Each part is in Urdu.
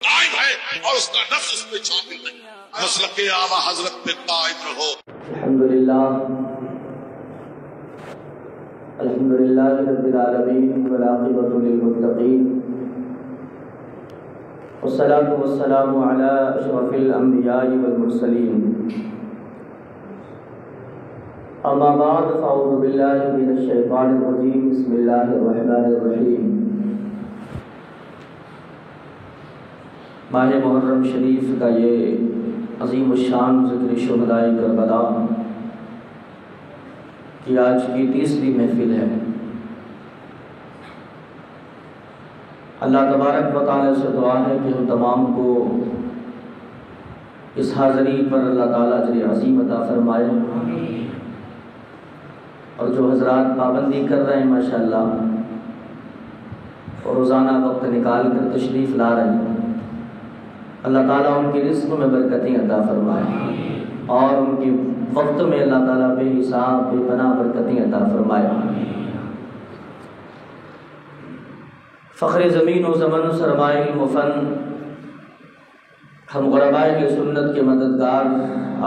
قائم ہے اور اس کا نفس اس پہ شامل نہیں. مسلک آبا حضرت پہ قائم رہو. الحمدللہ رب العالمین والعاقبۃ للمتقین والصلاة والسلام علی اشرف الانبیاء والمرسلین. اما بعد فاعوذ باللہ من الشیطان الرجیم. بسم اللہ الرحمن الرحیم. ماہ محرم شریف کا یہ عظیم الشان ذکر شہداء کربلا کی آج کی 30ویں محفل ہے. اللہ تبارک و تعالی سے دعا ہے کہ ہم تمام کو اس حاضری پر اللہ تعالیٰ اجر عظیم عطا فرمائے. اور جو حضرات پابندی کر رہے ہیں ماشاءاللہ اور روزانہ وقت نکال کر تشریف لا رہے ہیں، اللہ تعالیٰ ان کی رزق میں برکتیں عطا فرمائے اور ان کے وقت میں اللہ تعالیٰ بے حساب بے پناہ برکتیں عطا فرمائے. فخر زمین و زمن سرمائے علم و فن، ہم غربائے کی سنت کے مددگار،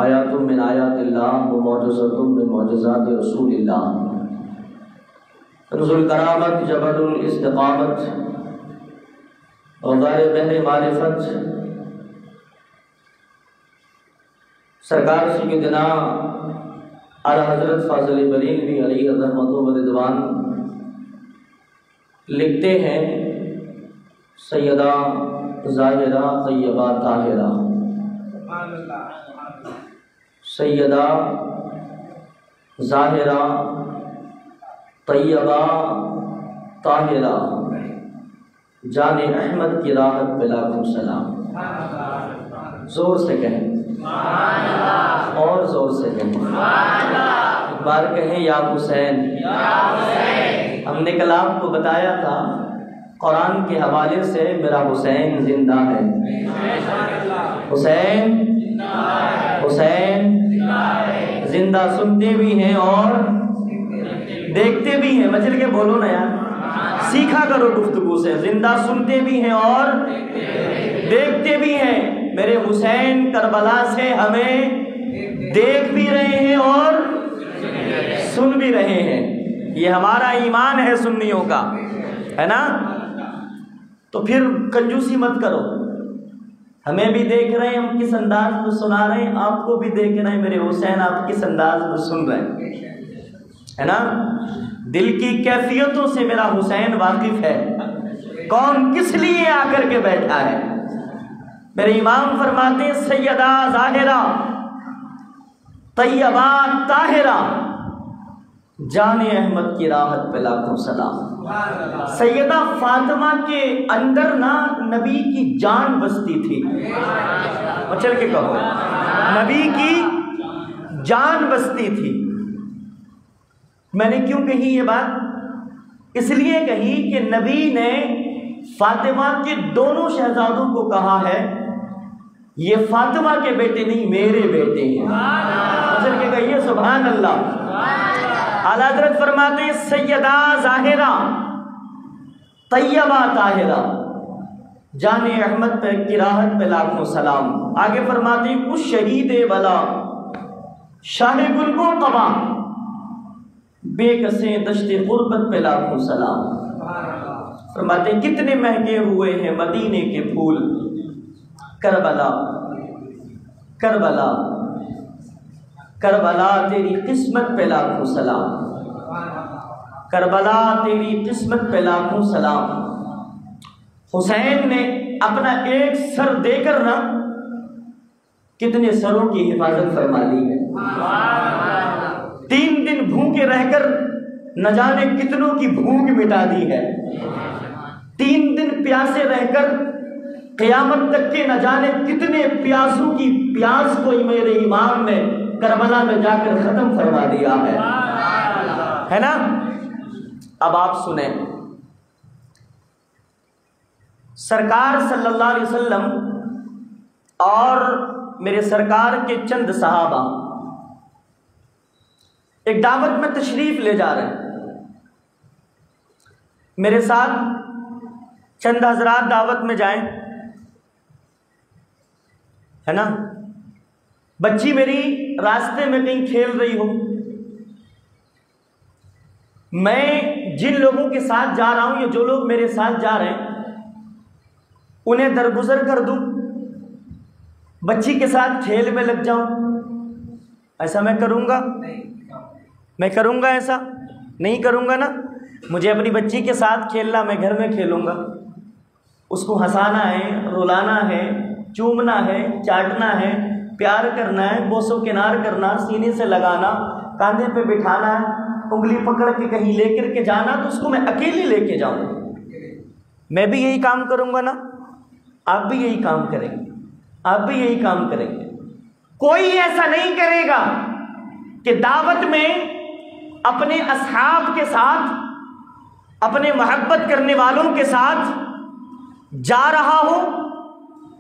آیات من آیات اللہ و معجزات من معجزات رسول اللہ، کنز الکرامت، جبل الاستقامت، غبار بحر معرفت، سرکار سیدنا اعلیٰ حضرت فاضل بریلوی علیہ الرحمۃ و رضوان لکھتے ہیں: سیدہ ظاہرہ طیبہ طاہرہ، سیدہ ظاہرہ طیبہ طاہرہ، جان احمد کی راحت پہ لاکھوں سلام. زور سے کہیں اور زور سے کہیں، ایک بار کہیں یا حسین. ہم نے کل آپ کو بتایا تھا قرآن کے حوالے سے میرا حسین زندہ ہے. حسین حسین زندہ سنتے بھی ہیں اور دیکھتے بھی ہیں. مچل کے بولو نا یار، سیکھا کرو گفتگو سے. زندہ سنتے بھی ہیں اور دیکھتے بھی ہیں. میرے حسین کربلا سے ہمیں دیکھ بھی رہے ہیں اور سن بھی رہے ہیں. یہ ہمارا ایمان ہے سنیوں کا، ہے نا؟ تو پھر کنجوسی مت کرو. ہمیں بھی دیکھ رہے ہیں ہم کس انداز میں سنا رہے ہیں، آپ کو بھی دیکھ رہے ہیں میرے حسین آپ کس انداز میں سن رہے ہیں، ہے نا؟ دل کی کیفیتوں سے میرا حسین واقف ہے، کون کس لیے آ کر کے بیٹھا ہے. میرے امام فرماتے ہیں: سیدہ ظاہرہ طیبہ طاہرہ، جان احمد کی راحت پہ لاکھوں سلام. سیدہ فاطمہ کے اندر نا نبی کی جان بستی تھی. چل کے کہو، نبی کی جان بستی تھی. میں نے کیوں کہی یہ بات؟ اس لیے کہی کہ نبی نے فاطمہ کے دونوں شہزادوں کو کہا ہے یہ فاطمہ کے بیٹے نہیں میرے بیٹے ہیں. چل کے کہیے سبحان اللہ. اعلیٰ حضرت فرماتے ہیں: سیدہ ظاہرہ طیبہ طاہرہ، جان احمد پہ کی راحت پہ لاکھوں سلام. آگے فرماتے ہیں: اس شہید بلا شاہ گل کو قبا، بے کسیں دشت غربت پہ لاکھوں سلام. فرماتے ہیں کتنے مہنگے ہوئے ہیں مدینے کے پھول، کربلا کربلا کربلا تیری قسمت پہ لاکھوں سلام، کربلا تیری قسمت پہ لاکھوں سلام. حسین نے اپنا ایک سر دے کر نا کتنے سروں کی حفاظت فرما لی ہے. 3 دن بھوکے رہ کر نہ جانے کتنوں کی بھوک مٹا دی ہے. 3 دن پیاسے رہ کر قیامت تک کے نہ جانے کتنے پیاسوں کی پیاس کو میرے امام نے کربلا میں جا کر ختم فرما دیا ہے نا؟ اب آپ سنیں، سرکار صلی اللہ علیہ وسلم اور میرے سرکار کے چند صحابہ ایک دعوت میں تشریف لے جا رہے ہیں. میرے ساتھ چند حضرات دعوت میں جائیں. ہے نا، بچی میری راستے میں کہیں کھیل رہی ہو، میں جن لوگوں کے ساتھ جا رہا ہوں یا جو لوگ میرے ساتھ جا رہے ہیں انہیں درگزر کر دوں، بچی کے ساتھ کھیل میں لگ جاؤں، ایسا میں کروں گا؟ میں کروں گا؟ ایسا نہیں کروں گا نا۔ مجھے اپنی بچی کے ساتھ کھیلنا، میں گھر میں کھیلوں گا، اس کو ہنسانا ہے، رلانا ہے، چومنا ہے، چاٹنا ہے، پیار کرنا ہے، بوس و کنار کرنا، سینے سے لگانا، کاندھے پہ بٹھانا ہے، انگلی پکڑ کے کہیں لے کر کے جانا، تو اس کو میں اکیلی لے کے جاؤں۔ میں بھی یہی کام کروں گا نا، آپ بھی یہی کام کریں گے، آپ بھی یہی کام کریں گے۔ کوئی ایسا نہیں کرے گا کہ دعوت میں اپنے اصحاب کے ساتھ، اپنے محبت کرنے والوں کے ساتھ جا رہا ہو،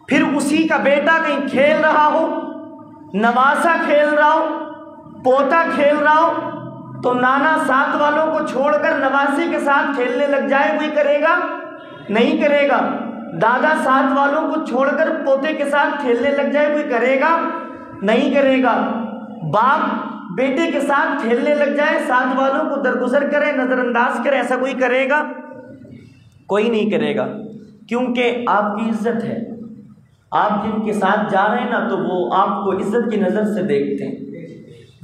پھر اسی کا بیٹا کہیں کھیل رہا ہو، نواسا کھیل رہا ہو، پوتا کھیل رہا ہو، تو نانا ساتھ والوں کو چھوڑ کر نواسی کے ساتھ کھیلنے لگ جائے، کوئی کرے گا؟ نہیں کرے گا۔ دادا ساتھ والوں کو چھوڑ کر پوتے کے ساتھ کھیلنے لگ جائے، کوئی کرے گا؟ نہیں کرے گا۔ باپ بیٹے کے ساتھ کھیلنے لگ جائے، ساتھ والوں کو درگزر کرے، نظر انداز کرے، ایسا کوئی کرے گا؟ کوئی نہیں کرے گا، کیونکہ آپ کی عزت ہے۔ آپ جن کے ساتھ جا رہے ہیں نا، تو وہ آپ کو عزت کی نظر سے دیکھتے ہیں،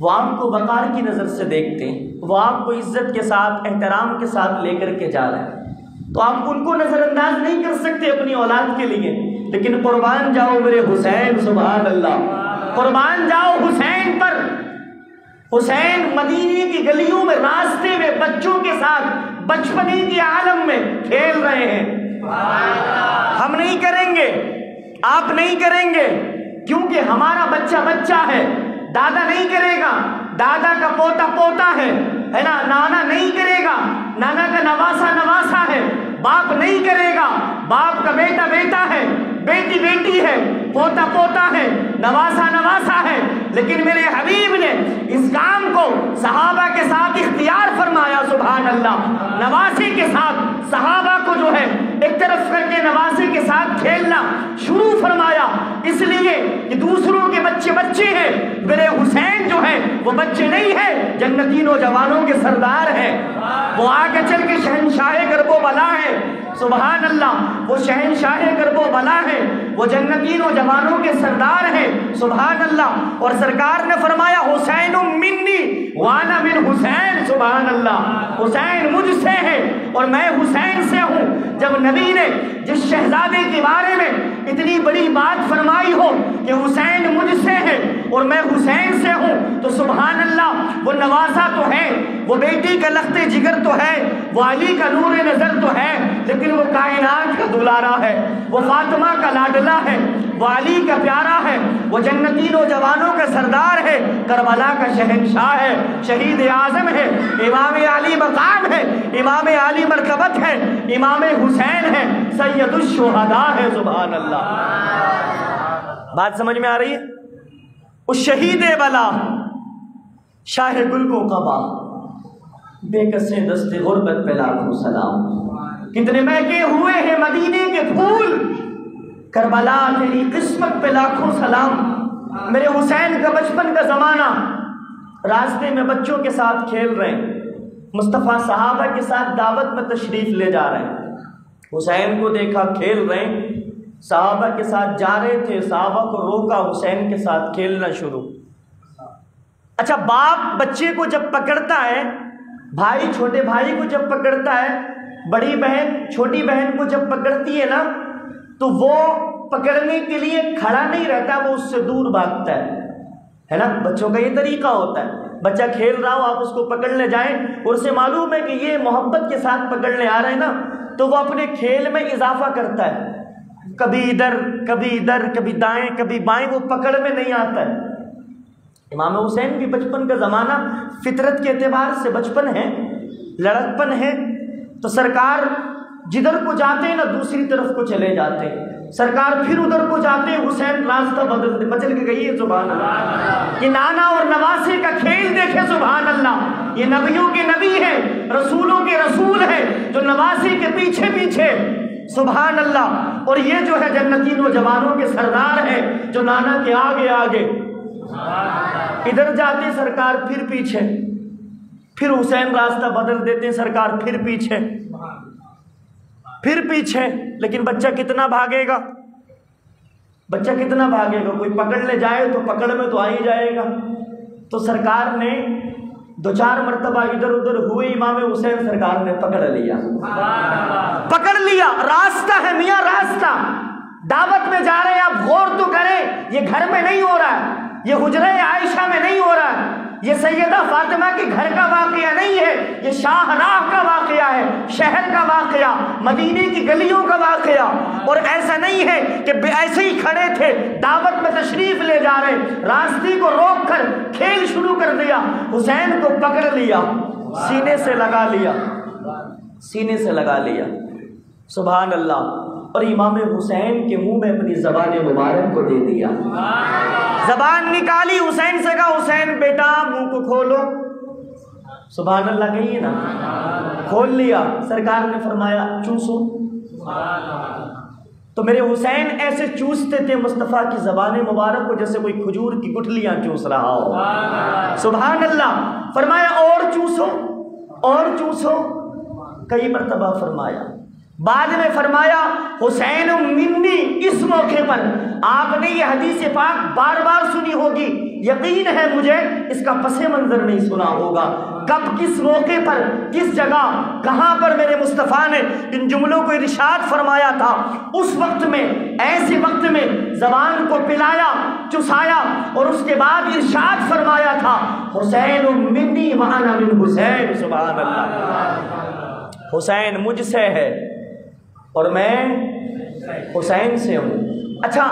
وہ آپ کو وقار کی نظر سے دیکھتے ہیں، وہ آپ کو عزت کے ساتھ، احترام کے ساتھ لے کر کے جا رہے ہیں، تو آپ ان کو نظر انداز نہیں کر سکتے اپنی اولاد کے لیے۔ لیکن قربان جاؤ میرے حسین، سبحان اللہ، قربان جاؤ حسین پر۔ حسین مدینے کی گلیوں میں، راستے میں بچوں کے ساتھ بچپنے کے عالم میں کھیل رہے ہیں۔ ہم نہیں کریں گے، آپ نہیں کریں گے، کیونکہ ہمارا بچہ بچہ ہے، دادا نہیں کرے گا، دادا کا پوتا پوتا ہے نا، نانا نہیں کرے گا، نانا کا نواسا نواسا ہے، باپ نہیں کرے گا، باپ کا بیٹا بیٹا ہے، بیٹی بیٹی ہے، پوتا پوتا ہے، نواسا نواسا ہے۔ لیکن میرے حبیب نے اس کام کو صحابہ کے ساتھ اختیار فرمایا، سبحان اللہ۔ نواسے کے ساتھ صحابہ کو جو ہے ایک طرف کر کے نواسے کے ساتھ کھیلنا شروع فرمایا، اس لیے کہ دوسروں کے بچے بچے ہیں، میرے حسین جو ہے وہ بچے نہیں ہے، جنتی نوجوانوں کے سردار ہیں، وہ آگے چل کے شہنشاہ کرب و بلا ہے، سبحان اللہ، وہ شہنشاہ کرب و بلا ہے، وہ جنتی نوجوانوں کے سردار ہیں، سبحان اللہ۔ اور سرکار نے فرمایا حسین منی وانا من حسین، سبحان اللہ، حسین مجھ سے ہے اور میں حسین سے ہوں۔ جب نبی نے جس شہزادے کے بارے میں اتنی بڑی بات فرمائی ہو کہ حسین مجھ سے ہے اور میں حسین سے ہوں، تو سبحان اللہ، وہ نواسا تو ہے، وہ بیٹی کا لخت جگر تو ہے، وہ علی کا نور نظر تو ہے، لیکن وہ کائنات کا دلارا ہے، وہ فاطمہ کا لاڈلا ہے، وہ علی کا پیارا ہے، وہ جنتی نوجوانوں کا سردار ہے، کربلا کا شہنشاہ ہے، شہید اعظم ہے، امام علی مقام ہے، امام علی مرتبت ہے، امام حسین ہے، سید الشہداء ہے، سبحان اللہ۔ بات سمجھ میں آ رہی ہے؟ اس شہید بلا شاہ گل کو قبا، بے کسے دست غربت پہ لاکھوں سلام، کتنے مہکے ہوئے ہیں مدینے کے پھول، کربلا تیری قسمت پہ لاکھوں سلام۔ میرے حسین کا بچپن کا زمانہ، راستے میں بچوں کے ساتھ کھیل رہے ہیں، مصطفیٰ صحابہ کے ساتھ دعوت میں تشریف لے جا رہے ہیں، حسین کو دیکھا کھیل رہے ہیں، صحابہ کے ساتھ جا رہے تھے، صحابہ کو روکا، حسین کے ساتھ کھیلنا شروع۔ اچھا، باپ بچے کو جب پکڑتا ہے، بھائی چھوٹے بھائی کو جب پکڑتا ہے، بڑی بہن چھوٹی بہن کو جب پکڑتی ہے نا، تو وہ پکڑنے کے لیے کھڑا نہیں رہتا، وہ اس سے دور بھاگتا ہے نا۔ بچوں کا یہ طریقہ ہوتا ہے، بچہ کھیل رہا ہو، آپ اس کو پکڑنے جائیں اور اسے معلوم ہے کہ یہ محبت کے ساتھ پکڑنے آ رہے ہیں نا، تو وہ اپنے کھیل میں اضافہ کرتا ہے، کبھی ادھر کبھی ادھر، کبھی دائیں کبھی بائیں، وہ پکڑ میں نہیں آتا ہے۔ امام حسین بھی بچپن کا زمانہ فطرت کے اعتبار سے بچپن ہے، لڑکپن ہے، تو سرکار جدھر کو جاتے ہیں نا دوسری طرف کو چلے جاتے ہیں، سرکار پھر ادھر کو جاتے ہیں، حسین راستہ بدل کے گئی ہے، سبحان اللہ۔ یہ نانا اور نواسے کا کھیل دیکھے، سبحان اللہ، یہ نبیوں کے نبی ہیں، رسولوں کے رسول ہیں، جو نواسے کے پیچھے پیچھے، سبحان اللہ۔ اور یہ جو ہے جنتی نوجوانوں کے سردار ہیں جو نانا کے آگے آگے، ادھر جاتے سرکار پھر پیچھے، پھر حسین راستہ بدل دیتے سرکار پھر پیچھے، پھر پیچھے۔ لیکن بچہ کتنا بھاگے گا؟ بچہ کتنا بھاگے گا؟ کوئی پکڑ لے جائے تو پکڑ میں تو آ ہی جائے گا۔ تو سرکار نے 2-4 مرتبہ ادھر ادھر ہوئے، امام حسین سرکار نے پکڑ لیا، پکڑ لیا۔ راستہ ہے میاں، راستہ، دعوت میں جا رہے ہیں، آپ غور تو کریں، یہ گھر میں نہیں ہو رہا ہے، یہ حجرہ عائشہ میں نہیں ہو رہا ہے، یہ سیدہ فاطمہ کے گھر کا واقعہ نہیں ہے، یہ شاہراہ کا واقعہ ہے، شہر کا واقعہ، مدینے کی گلیوں کا واقعہ۔ اور ایسا نہیں ہے کہ ایسے ہی کھڑے تھے، دعوت میں تشریف لے جا رہے، راستے کو روک کر کھیل شروع کر دیا، حسین کو پکڑ لیا، سینے سے لگا لیا، سینے سے لگا لیا، سبحان اللہ۔ اور امام حسین کے منہ میں اپنی زبان مبارک کو دے دیا، زبان نکالی، حسین سے کہا حسین بیٹا منہ کو کھولو، سبحان اللہ کہیے نا، کھول لیا۔ سرکار نے فرمایا چوسو، تو میرے حسین ایسے چوستے تھے مصطفیٰ کی زبان مبارک کو جیسے کوئی کھجور کی گٹھلیاں چوس رہا ہو، سبحان اللہ۔ فرمایا اور چوسو، اور چوسو، کئی مرتبہ فرمایا۔ بعد میں فرمایا حسین منی، اس موقع پر آپ نے یہ حدیث پاک بار بار سنی ہوگی، یقین ہے مجھے اس کا پس منظر نہیں سنا ہوگا، کب کس موقع پر کس جگہ کہاں پر میرے مصطفیٰ نے ان جملوں کو ارشاد فرمایا تھا۔ اس وقت میں، ایسے وقت میں زبان کو پلایا، چسایا، اور اس کے بعد ارشاد فرمایا تھا حسین منی وانا من حسین، سبحان اللہ، حسین مجھ سے ہے اور میں حسین سے ہوں۔ اچھا،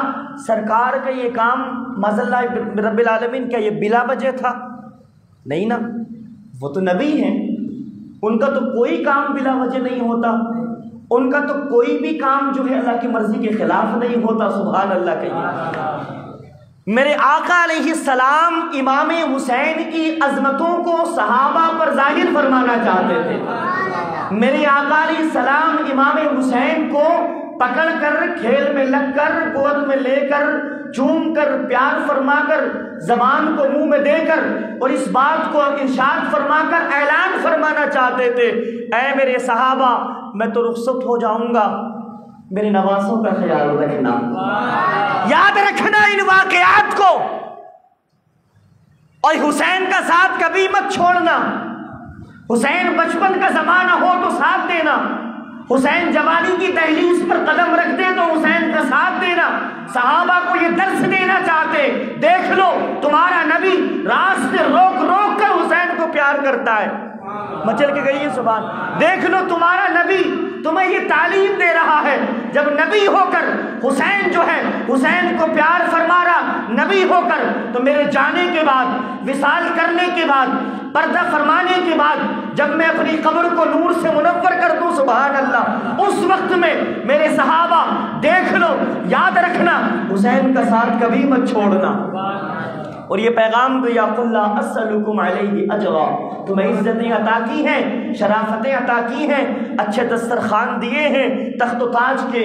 سرکار کا یہ کام معاذ اللہ رب العالمین کیا یہ بلا وجہ تھا؟ نہیں نا، وہ تو نبی ہیں، ان کا تو کوئی کام بلا وجہ نہیں ہوتا، ان کا تو کوئی بھی کام جو ہے اللہ کی مرضی کے خلاف نہیں ہوتا، سبحان اللہ کہیے۔ میرے آقا علیہ السلام امام حسین کی عظمتوں کو صحابہ پر ظاہر فرمانا چاہتے تھے۔ میرے آقا علیہ السلام امام حسین کو پکڑ کر، کھیل میں لگ کر، گود میں لے کر، چوم کر، پیار فرما کر، زبان کو منہ میں دے کر، اور اس بات کو ارشاد فرما کر اعلان فرمانا چاہتے تھے، اے میرے صحابہ میں تو رخصت ہو جاؤں گا، میرے نواسوں کا خیال رکھنا، یاد رکھنا ان واقعات کو، اور حسین کا ساتھ کبھی مت چھوڑنا۔ حسین بچپن کا زمانہ ہو تو ساتھ دینا، حسین جوانی کی دہلیز پر قدم رکھ دے تو حسین کا ساتھ دینا۔ صحابہ کو یہ درس دینا چاہتے، دیکھ لو تمہارا نبی راستے روک روک کر حسین کو پیار کرتا ہے، مچل کے گئی ہے سبحان۔ دیکھ لو تمہارا نبی تمہیں یہ تعلیم دے رہا ہے، جب نبی ہو کر حسین جو ہے حسین کو پیار فرما رہا، نبی ہو کر تو میرے جانے کے بعد، وصال کرنے کے بعد، پردہ فرمانے کے بعد، جب میں اپنی قبر کو نور سے منور کر دوں، سبحان اللہ، اس وقت میں میرے صحابہ دیکھ لو، یاد رکھنا حسین کا ساتھ کبھی مت چھوڑنا۔ اور یہ پیغام دیا قل لا اسألکم علیہ اجرا، تمہیں عزتیں عطا کی ہیں، شرافتیں عطا کی ہیں، اچھے دسترخوان دیے ہیں، تخت و تاج کے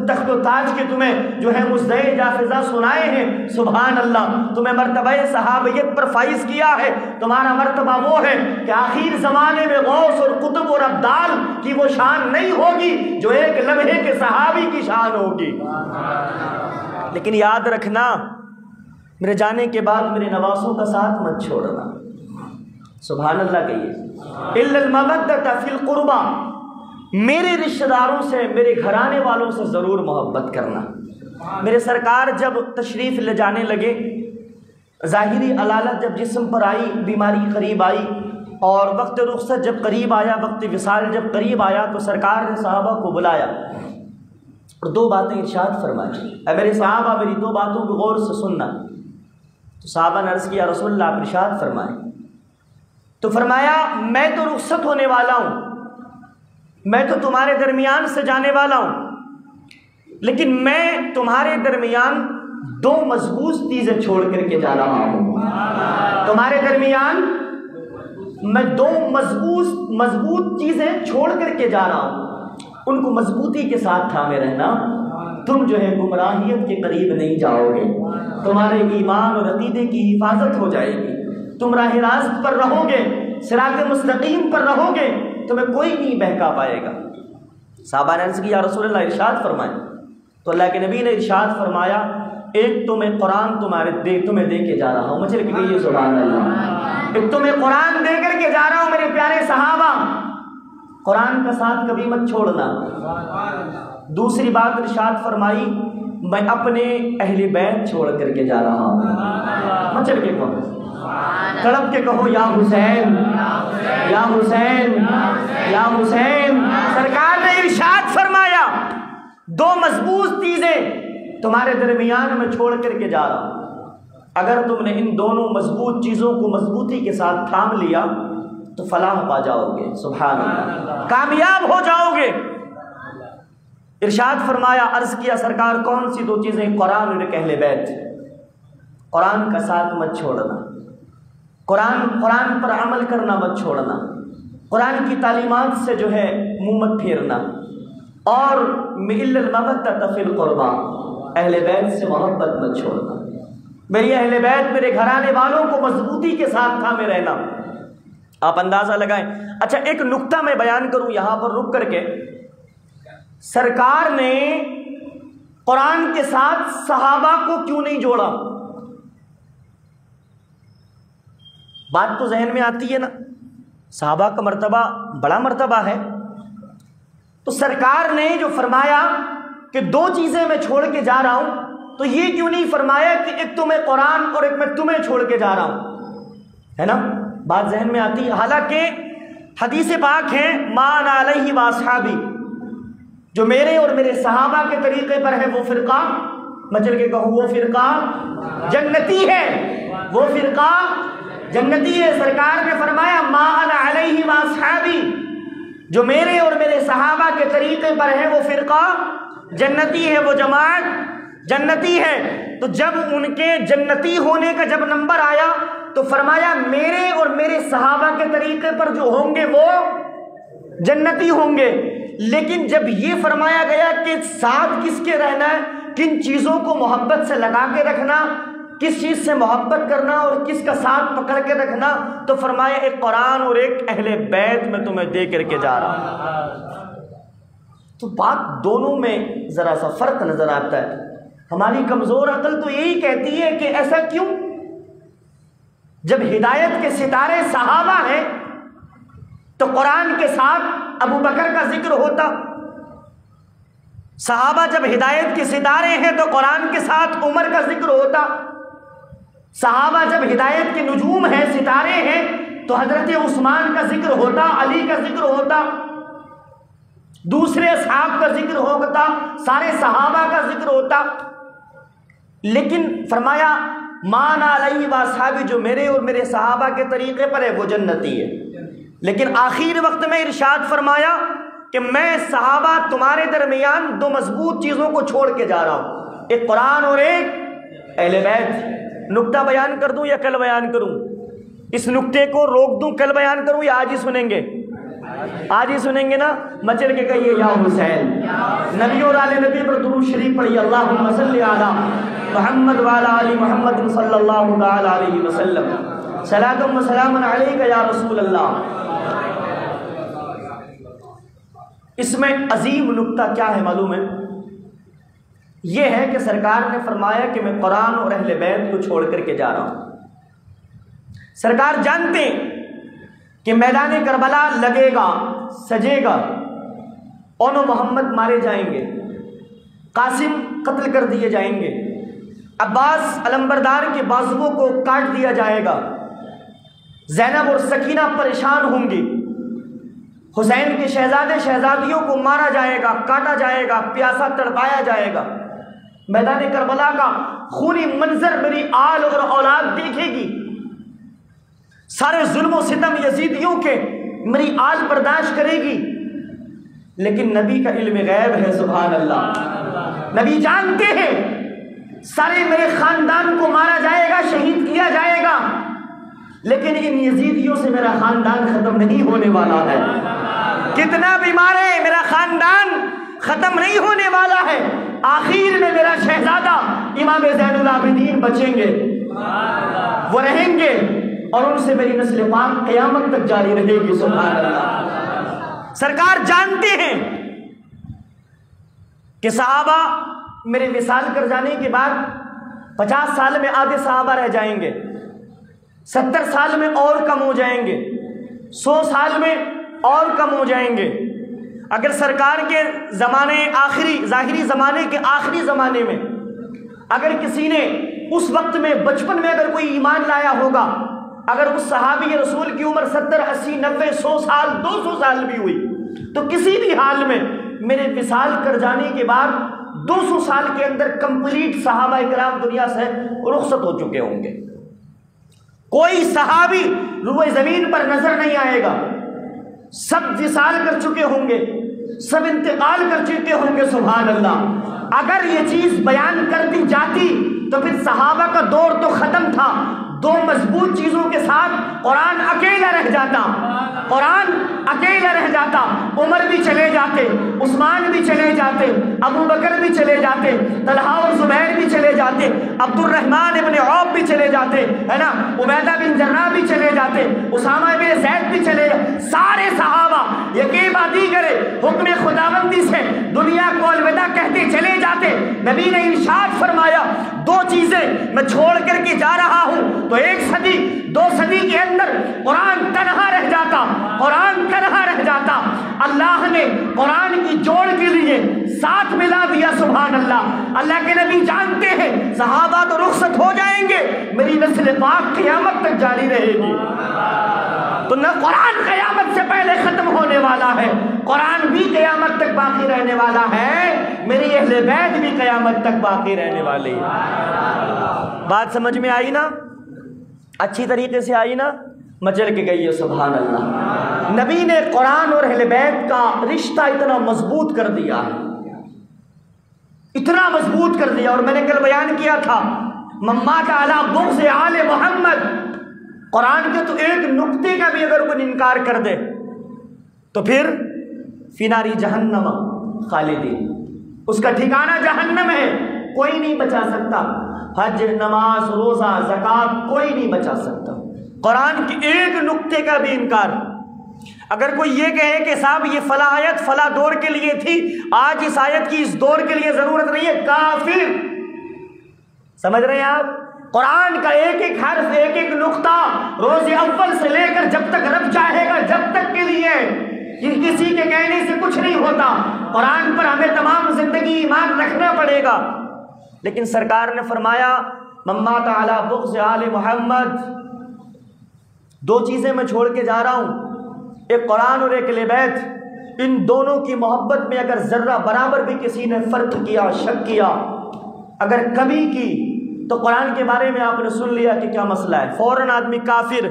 تخت و تاج کے تمہیں جو ہے مزدے جافزہ سنائے ہیں، سبحان اللہ، تمہیں مرتبہ صحابیت پر فائز کیا ہے، تمہارا مرتبہ وہ ہے کہ آخر زمانے میں غوث اور قطب اور ابدال کی وہ شان نہیں ہوگی جو ایک لمحے کے صحابی کی شان ہوگی۔ لیکن یاد رکھنا میرے جانے کے بعد میرے نواسوں کا ساتھ مت چھوڑنا، سبحان اللہ کہیے، الا المودۃ فی القربى، میرے رشتہ داروں سے، میرے گھرانے والوں سے ضرور محبت کرنا۔ میرے سرکار جب تشریف لے جانے لگے، ظاہری علالت جب جسم پر آئی، بیماری قریب آئی، اور وقت رخصت جب قریب آیا، وقت وصال جب قریب آیا، تو سرکار نے صحابہ کو بلایا اور دو باتیں ارشاد فرمائی، اے میرے صحابہ میری دو باتوں کو غور سے سننا۔ تو صحابہ نے عرض کیا رسول اللہ آپ ارشاد فرمائیں۔ تو فرمایا میں تو رخصت ہونے والا ہوں، میں تو تمہارے درمیان سے جانے والا ہوں، لیکن میں تمہارے درمیان دو مضبوط چیزیں چھوڑ کر کے جا رہا ہوں، تمہارے درمیان میں دو مضبوط چیزیں چھوڑ کر کے جا رہا ہوں۔ ان کو مضبوطی کے ساتھ تھامے رہنا، تم جو ہے گمراہیت کے قریب نہیں جاؤ گے، تمہارے ایمان اور عقیدے کی حفاظت ہو جائے گی، تم راہ راست پر رہو گے، صراط مستقیم پر رہو گے، تمہیں کوئی نہیں بہکا پائے گا۔ صحابہ نے عرض کی یا رسول اللہ ارشاد فرمائے، تو اللہ کے نبی نے ارشاد فرمایا ایک تو میں قرآن تمہیں دے کے جا رہا ہوں، مجھے کہیے سبحان اللہ، ایک تو میں قرآن دے کر کے جا رہا ہوں میرے پیارے صحابہ، قرآن کا ساتھ کبھی مت چھوڑنا۔ دوسری بات ارشاد فرمائی میں اپنے اہل بیت چھوڑ کر کے جا رہا ہوں، مچل کے کہو، تڑپ کے کہو یا حسین یا حسین یا حسین۔ سرکار نے ارشاد فرمایا دو مضبوط چیزیں تمہارے درمیان میں چھوڑ کر کے جا رہا ہوں، اگر تم نے ان دونوں مضبوط چیزوں کو مضبوطی کے ساتھ تھام لیا تو فلاح پا جاؤ گے، سبحان اللہ، کامیاب ہو جاؤ گے۔ ارشاد فرمایا، عرض کیا سرکار کون سی دو چیزیں؟ قرآن اور اہل بیت۔ قرآن کا ساتھ مت چھوڑنا، قرآن پر عمل کرنا مت چھوڑنا، قرآن کی تعلیمات سے جو ہے منہ مت پھیرنا، اور مِلَّ الْمَوَدَّةَ فِي الْقُرْبَى، اہل بیت سے محبت مت چھوڑنا، میری اہل بیت میرے گھرانے والوں کو مضبوطی کے ساتھ تھامے رہنا۔ آپ اندازہ لگائیں۔ اچھا ایک نکتہ میں بیان کروں یہاں پر رک کر کے، سرکار نے قرآن کے ساتھ صحابہ کو کیوں نہیں جوڑا؟ بات تو ذہن میں آتی ہے نا، صحابہ کا مرتبہ بڑا مرتبہ ہے، تو سرکار نے جو فرمایا کہ دو چیزیں میں چھوڑ کے جا رہا ہوں، تو یہ کیوں نہیں فرمایا کہ ایک تو میں قرآن اور ایک میں تمہیں چھوڑ کے جا رہا ہوں؟ ہے نا، بات ذہن میں آتی ہے۔ حالانکہ حدیث پاک ہے ما انا علیہ واصحابی، جو میرے اور میرے صحابہ کے طریقے پر ہے وہ فرقہ، مچل کے کہو وہ فرقہ جنتی ہے، وہ فرقہ جنتی ہے۔ سرکار نے فرمایا ما انا علیہ واصحابی، جو میرے اور میرے صحابہ کے طریقے پر ہے وہ فرقہ جنتی ہے، وہ جماعت جنتی ہے۔ تو جب ان کے جنتی ہونے کا جب نمبر آیا تو فرمایا میرے اور میرے صحابہ کے طریقے پر جو ہوں گے وہ جنتی ہوں گے۔ لیکن جب یہ فرمایا گیا کہ ساتھ کس کے رہنا ہے، کن چیزوں کو محبت سے لگا کے رکھنا، کس چیز سے محبت کرنا اور کس کا ساتھ پکڑ کے رکھنا، تو فرمایا ایک قرآن اور ایک اہل بیت میں تمہیں دے کر کے جا رہا ہوں۔ تو بات دونوں میں ذرا سا فرق نظر آتا ہے۔ ہماری کمزور عقل تو یہی کہتی ہے کہ ایسا کیوں؟ جب ہدایت کے ستارے صحابہ ہیں تو قرآن کے ساتھ ابو بکر کا ذکر ہوتا، صحابہ جب ہدایت کے ستارے ہیں تو قرآن کے ساتھ عمر کا ذکر ہوتا، صحابہ جب ہدایت کے نجوم ہیں، ستارے ہیں، تو حضرت عثمان کا ذکر ہوتا، علی کا ذکر ہوتا، دوسرے اصحاب کا ذکر ہوتا، سارے صحابہ کا ذکر ہوتا۔ لیکن فرمایا مانا علیہ واصحابی، جو میرے اور میرے صحابہ کے طریقے پر ہے وہ جنتی ہے۔ لیکن آخر وقت میں ارشاد فرمایا کہ میں صحابہ تمہارے درمیان دو مضبوط چیزوں کو چھوڑ کے جا رہا ہوں، ایک قرآن اور ایک اہل بیت۔ نکتہ بیان کر دوں یا کل بیان کروں؟ اس نکتے کو روک دوں، کل بیان کروں یا آج ہی سنیں گے؟ آج ہی سنیں گے نا؟ مچل کے کہیے یا حسین۔ نبی اور آل نبی پر درود شریف پڑھیے، اللہم صلی علی محمد وعلی آل محمد صلی اللہ تعالی علیہ وسلم، صلاۃ و سلام علیک یا رسول اللہ۔ اس میں عظیم نکتہ کیا ہے معلوم ہے؟ یہ ہے کہ سرکار نے فرمایا کہ میں قرآن اور اہل بیت کو چھوڑ کر کے جا رہا ہوں۔ سرکار جانتے کہ میدان کربلا لگے گا، سجے گا، اون و محمد مارے جائیں گے، قاسم قتل کر دیے جائیں گے، عباس علمبردار کے بازوؤں کو کاٹ دیا جائے گا، زینب اور سکینہ پریشان ہوں گی، حسین کے شہزادے شہزادیوں کو مارا جائے گا، کاٹا جائے گا، پیاسا تڑپایا جائے گا۔ میدان کربلا کا خونی منظر میری آل اور اولاد دیکھے گی، سارے ظلم و ستم یزیدیوں کے میری آل برداشت کرے گی۔ لیکن نبی کا علم غیب ہے، سبحان اللہ، نبی جانتے ہیں سارے میرے خاندان کو مارا جائے گا، شہید کیا جائے گا، لیکن ان یزیدیوں سے میرا خاندان ختم نہیں ہونے والا ہے۔ کتنا بیمار ہے میرا خاندان ختم نہیں ہونے والا ہے، آخر میں میرا شہزادہ امام زین العابدین بچیں گے، وہ رہیں گے اور ان سے میری نسل پاک قیامت تک جاری رہے گی۔ سبحان اللہ۔ سرکار جانتے ہیں کہ صحابہ میرے وصال کر جانے کے بعد 50 سال میں آدھے صحابہ رہ جائیں گے، 70 سال میں اور کم ہو جائیں گے، 100 سال میں اور کم ہو جائیں گے۔ اگر سرکار کے زمانے آخری ظاہری زمانے کے آخری زمانے میں اگر کسی نے اس وقت میں بچپن میں اگر کوئی ایمان لایا ہوگا، اگر اس صحابی رسول کی عمر 70 80 90 100 سال 200 سال بھی ہوئی، تو کسی بھی حال میں میرے وصال کر جانے کے بعد 200 سال کے اندر کمپلیٹ صحابہ کرام دنیا سے رخصت ہو چکے ہوں گے۔ کوئی صحابی روئے زمین پر نظر نہیں آئے گا، سب وصال کر چکے ہوں گے، سب انتقال کر چکے ہوں گے۔ سبحان اللہ۔ اگر یہ چیز بیان کر دی جاتی تو پھر صحابہ کا دور تو ختم تھا، دو مضبوط چیزوں کے ساتھ قرآن اکیلا رہ جاتا، قرآن اکیلا رہ جاتا، عمر بھی چلے جاتے، عثمان بھی چلے جاتے، ابو بکر بھی چلے جاتے، طلحہ اور زبیر بھی چلے جاتے، عبد الرحمن ابن عوف بھی چلے جاتے، ہے نا، عبیدہ بن جراح بھی چلے جاتے، اسامہ بن زید بھی چلے جاتے، سارے صحابہ یکی بعد دیگرے حکم خداوندی سے دنیا کو الوداع کہتے چلے جاتے۔ نبی نے ارشاد فرمایا 2 چیزیں میں چھوڑ کر کے جا رہا ہوں، تو 1 صدی 2 صدی کے اندر قرآن تنہا رہ جاتا، قرآن تنہا رہ جاتا۔ اللہ نے قرآن کی جوڑ کے لیے ساتھ ملا دیا۔ سبحان اللہ۔ اللہ کے نبی جانتے ہیں صحابہ تو رخصت ہو جائیں گے، میری نسل پاک قیامت تک جاری رہے گی۔ تو نہ قرآن قیامت سے پہلے ختم ہونے والا ہے، قرآن بھی قیامت تک باقی رہنے والا ہے، میری اہل بیت بھی قیامت تک باقی رہنے والی ہے۔ بات سمجھ میں آئی نا؟ اچھی طریقے سے آئی نا؟ مچل کے گئی ہے۔ سبحان اللہ۔ نبی نے قرآن اور اہل بیت کا رشتہ اتنا مضبوط کر دیا ہے، اتنا مضبوط کر دیا۔ اور میں نے کل بیان کیا تھا من مات علی بغض آل محمد، قرآن کے تو ایک نقطے کا بھی اگر کوئی انکار کر دے تو پھر فی ناری جہنم خالدین، اس کا ٹھکانہ جہنم ہے، کوئی نہیں بچا سکتا۔ حج، نماز، روزہ، زکوٰۃ کوئی نہیں بچا سکتا۔ قرآن کے ایک نقطے کا بھی انکار، اگر کوئی یہ کہے کہ صاحب یہ فلاں آیت فلاں دور کے لیے تھی، آج اس آیت کی اس دور کے لیے ضرورت نہیں ہے، کافر۔ سمجھ رہے ہیں آپ؟ قرآن کا ایک ایک حرف، ایک ایک نقطہ روز اول سے لے کر جب تک رب چاہے گا جب تک کے لیے، کسی کے کہنے سے کچھ نہیں ہوتا۔ قرآن پر ہمیں تمام زندگی ایمان رکھنا پڑے گا۔ لیکن سرکار نے فرمایا من مات علی بغض آل محمد، 2 چیزیں میں چھوڑ کے جا رہا ہوں، ایک قرآن اور ایک اہل بیت۔ ان دونوں کی محبت میں اگر ذرہ برابر بھی کسی نے فرق کیا، شک کیا، اگر کمی کی، تو قرآن کے بارے میں آپ نے سن لیا کہ کیا مسئلہ ہے، فوراً آدمی کافر۔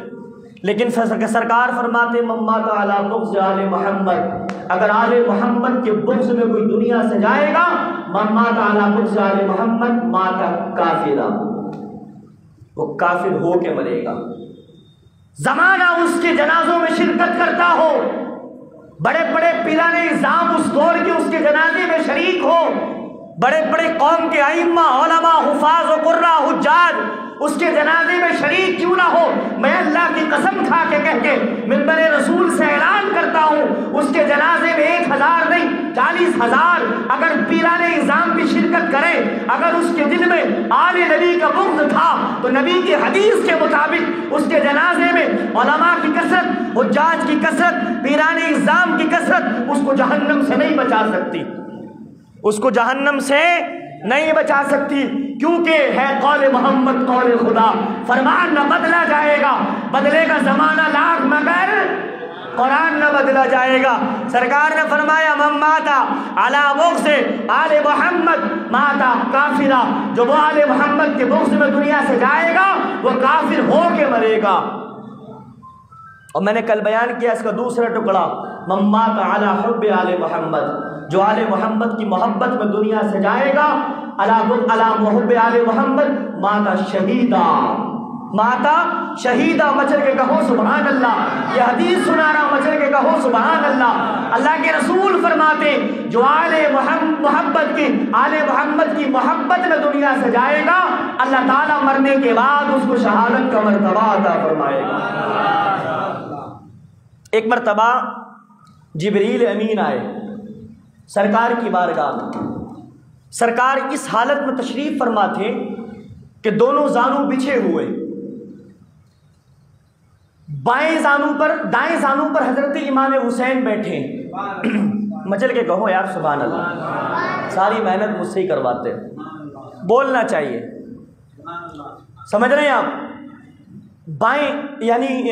لیکن سرکار فرماتے من مات علی بغض آل محمد، اگر آل محمد کے بغض میں کوئی دنیا سے جائے گا، من مات علی بغض آل محمد مات کافرا، وہ کافر ہو کے مرے گا۔ زمانہ اس کے جنازوں میں شرکت کرتا ہو، بڑے بڑے پیران نظام اس دور کے اس کے جنازے میں شریک ہو، بڑے بڑے قوم کے ائمہ، علماء، حفاظ و قراء، حجاج اس کے جنازے میں شریک کیوں نہ ہو، میں اللہ کی قسم کھا کے کہہ کے منبر رسول سے اعلان کرتا ہوں، اس کے جنازے میں 1000 نہیں 40,000 اگر پیران نظام بھی شرکت کرے، اگر اس کے دل میں آل نبی کا بغض تھا تو نبی کی حدیث کے مطابق اس کے جنازے میں علماء کی کثرت، حجاج کی کثرت، پیران نظام کی کثرت اس کو جہنم سے نہیں بچا سکتی، اس کو جہنم سے نہیں بچا سکتی، کیونکہ ہے قول محمد قول خدا، فرمان نہ بدلا جائے گا، بدلے گا زمانہ لاکھ مگر قرآن نہ بدلا جائے گا۔ سرکار نے فرمایا من ماتا علی بغض آل محمد ماتا کافرا، جو وہ آل محمد کے بغض میں دنیا سے جائے گا وہ کافر ہو کے مرے گا۔ اور میں نے کل بیان کیا اس کا دوسرا ٹکڑا من مات علی حب آل محمد، جو آل محمد کی محبت میں دنیا سے جائے گا، علی محب آل محمد ماتا شہیدا، ماتا شہیدہ مچل کے کہو سبحان اللہ، یہ حدیث سنا رہا مچل کے کہو سبحان اللہ۔ اللہ کے رسول فرماتے جو آل محمد کی محبت میں دنیا سے جائے گا، اللہ تعالیٰ مرنے کے بعد اس کو شہادت کا مرتبہ عطا فرمائے گا۔ ایک مرتبہ جبریل امین آئے سرکار کی بارگاہ میں، سرکار اس حالت میں تشریف فرما تھے کہ دونوں زانو بچھے ہوئے، دائیں زانو پر حضرت امام حسین بیٹھے۔ مچل کے کہو یار سبحان اللہ، ساری محنت مجھ سے ہی کرواتے، بولنا چاہیے، سمجھ رہے ہیں آپ؟ بائیں یعنی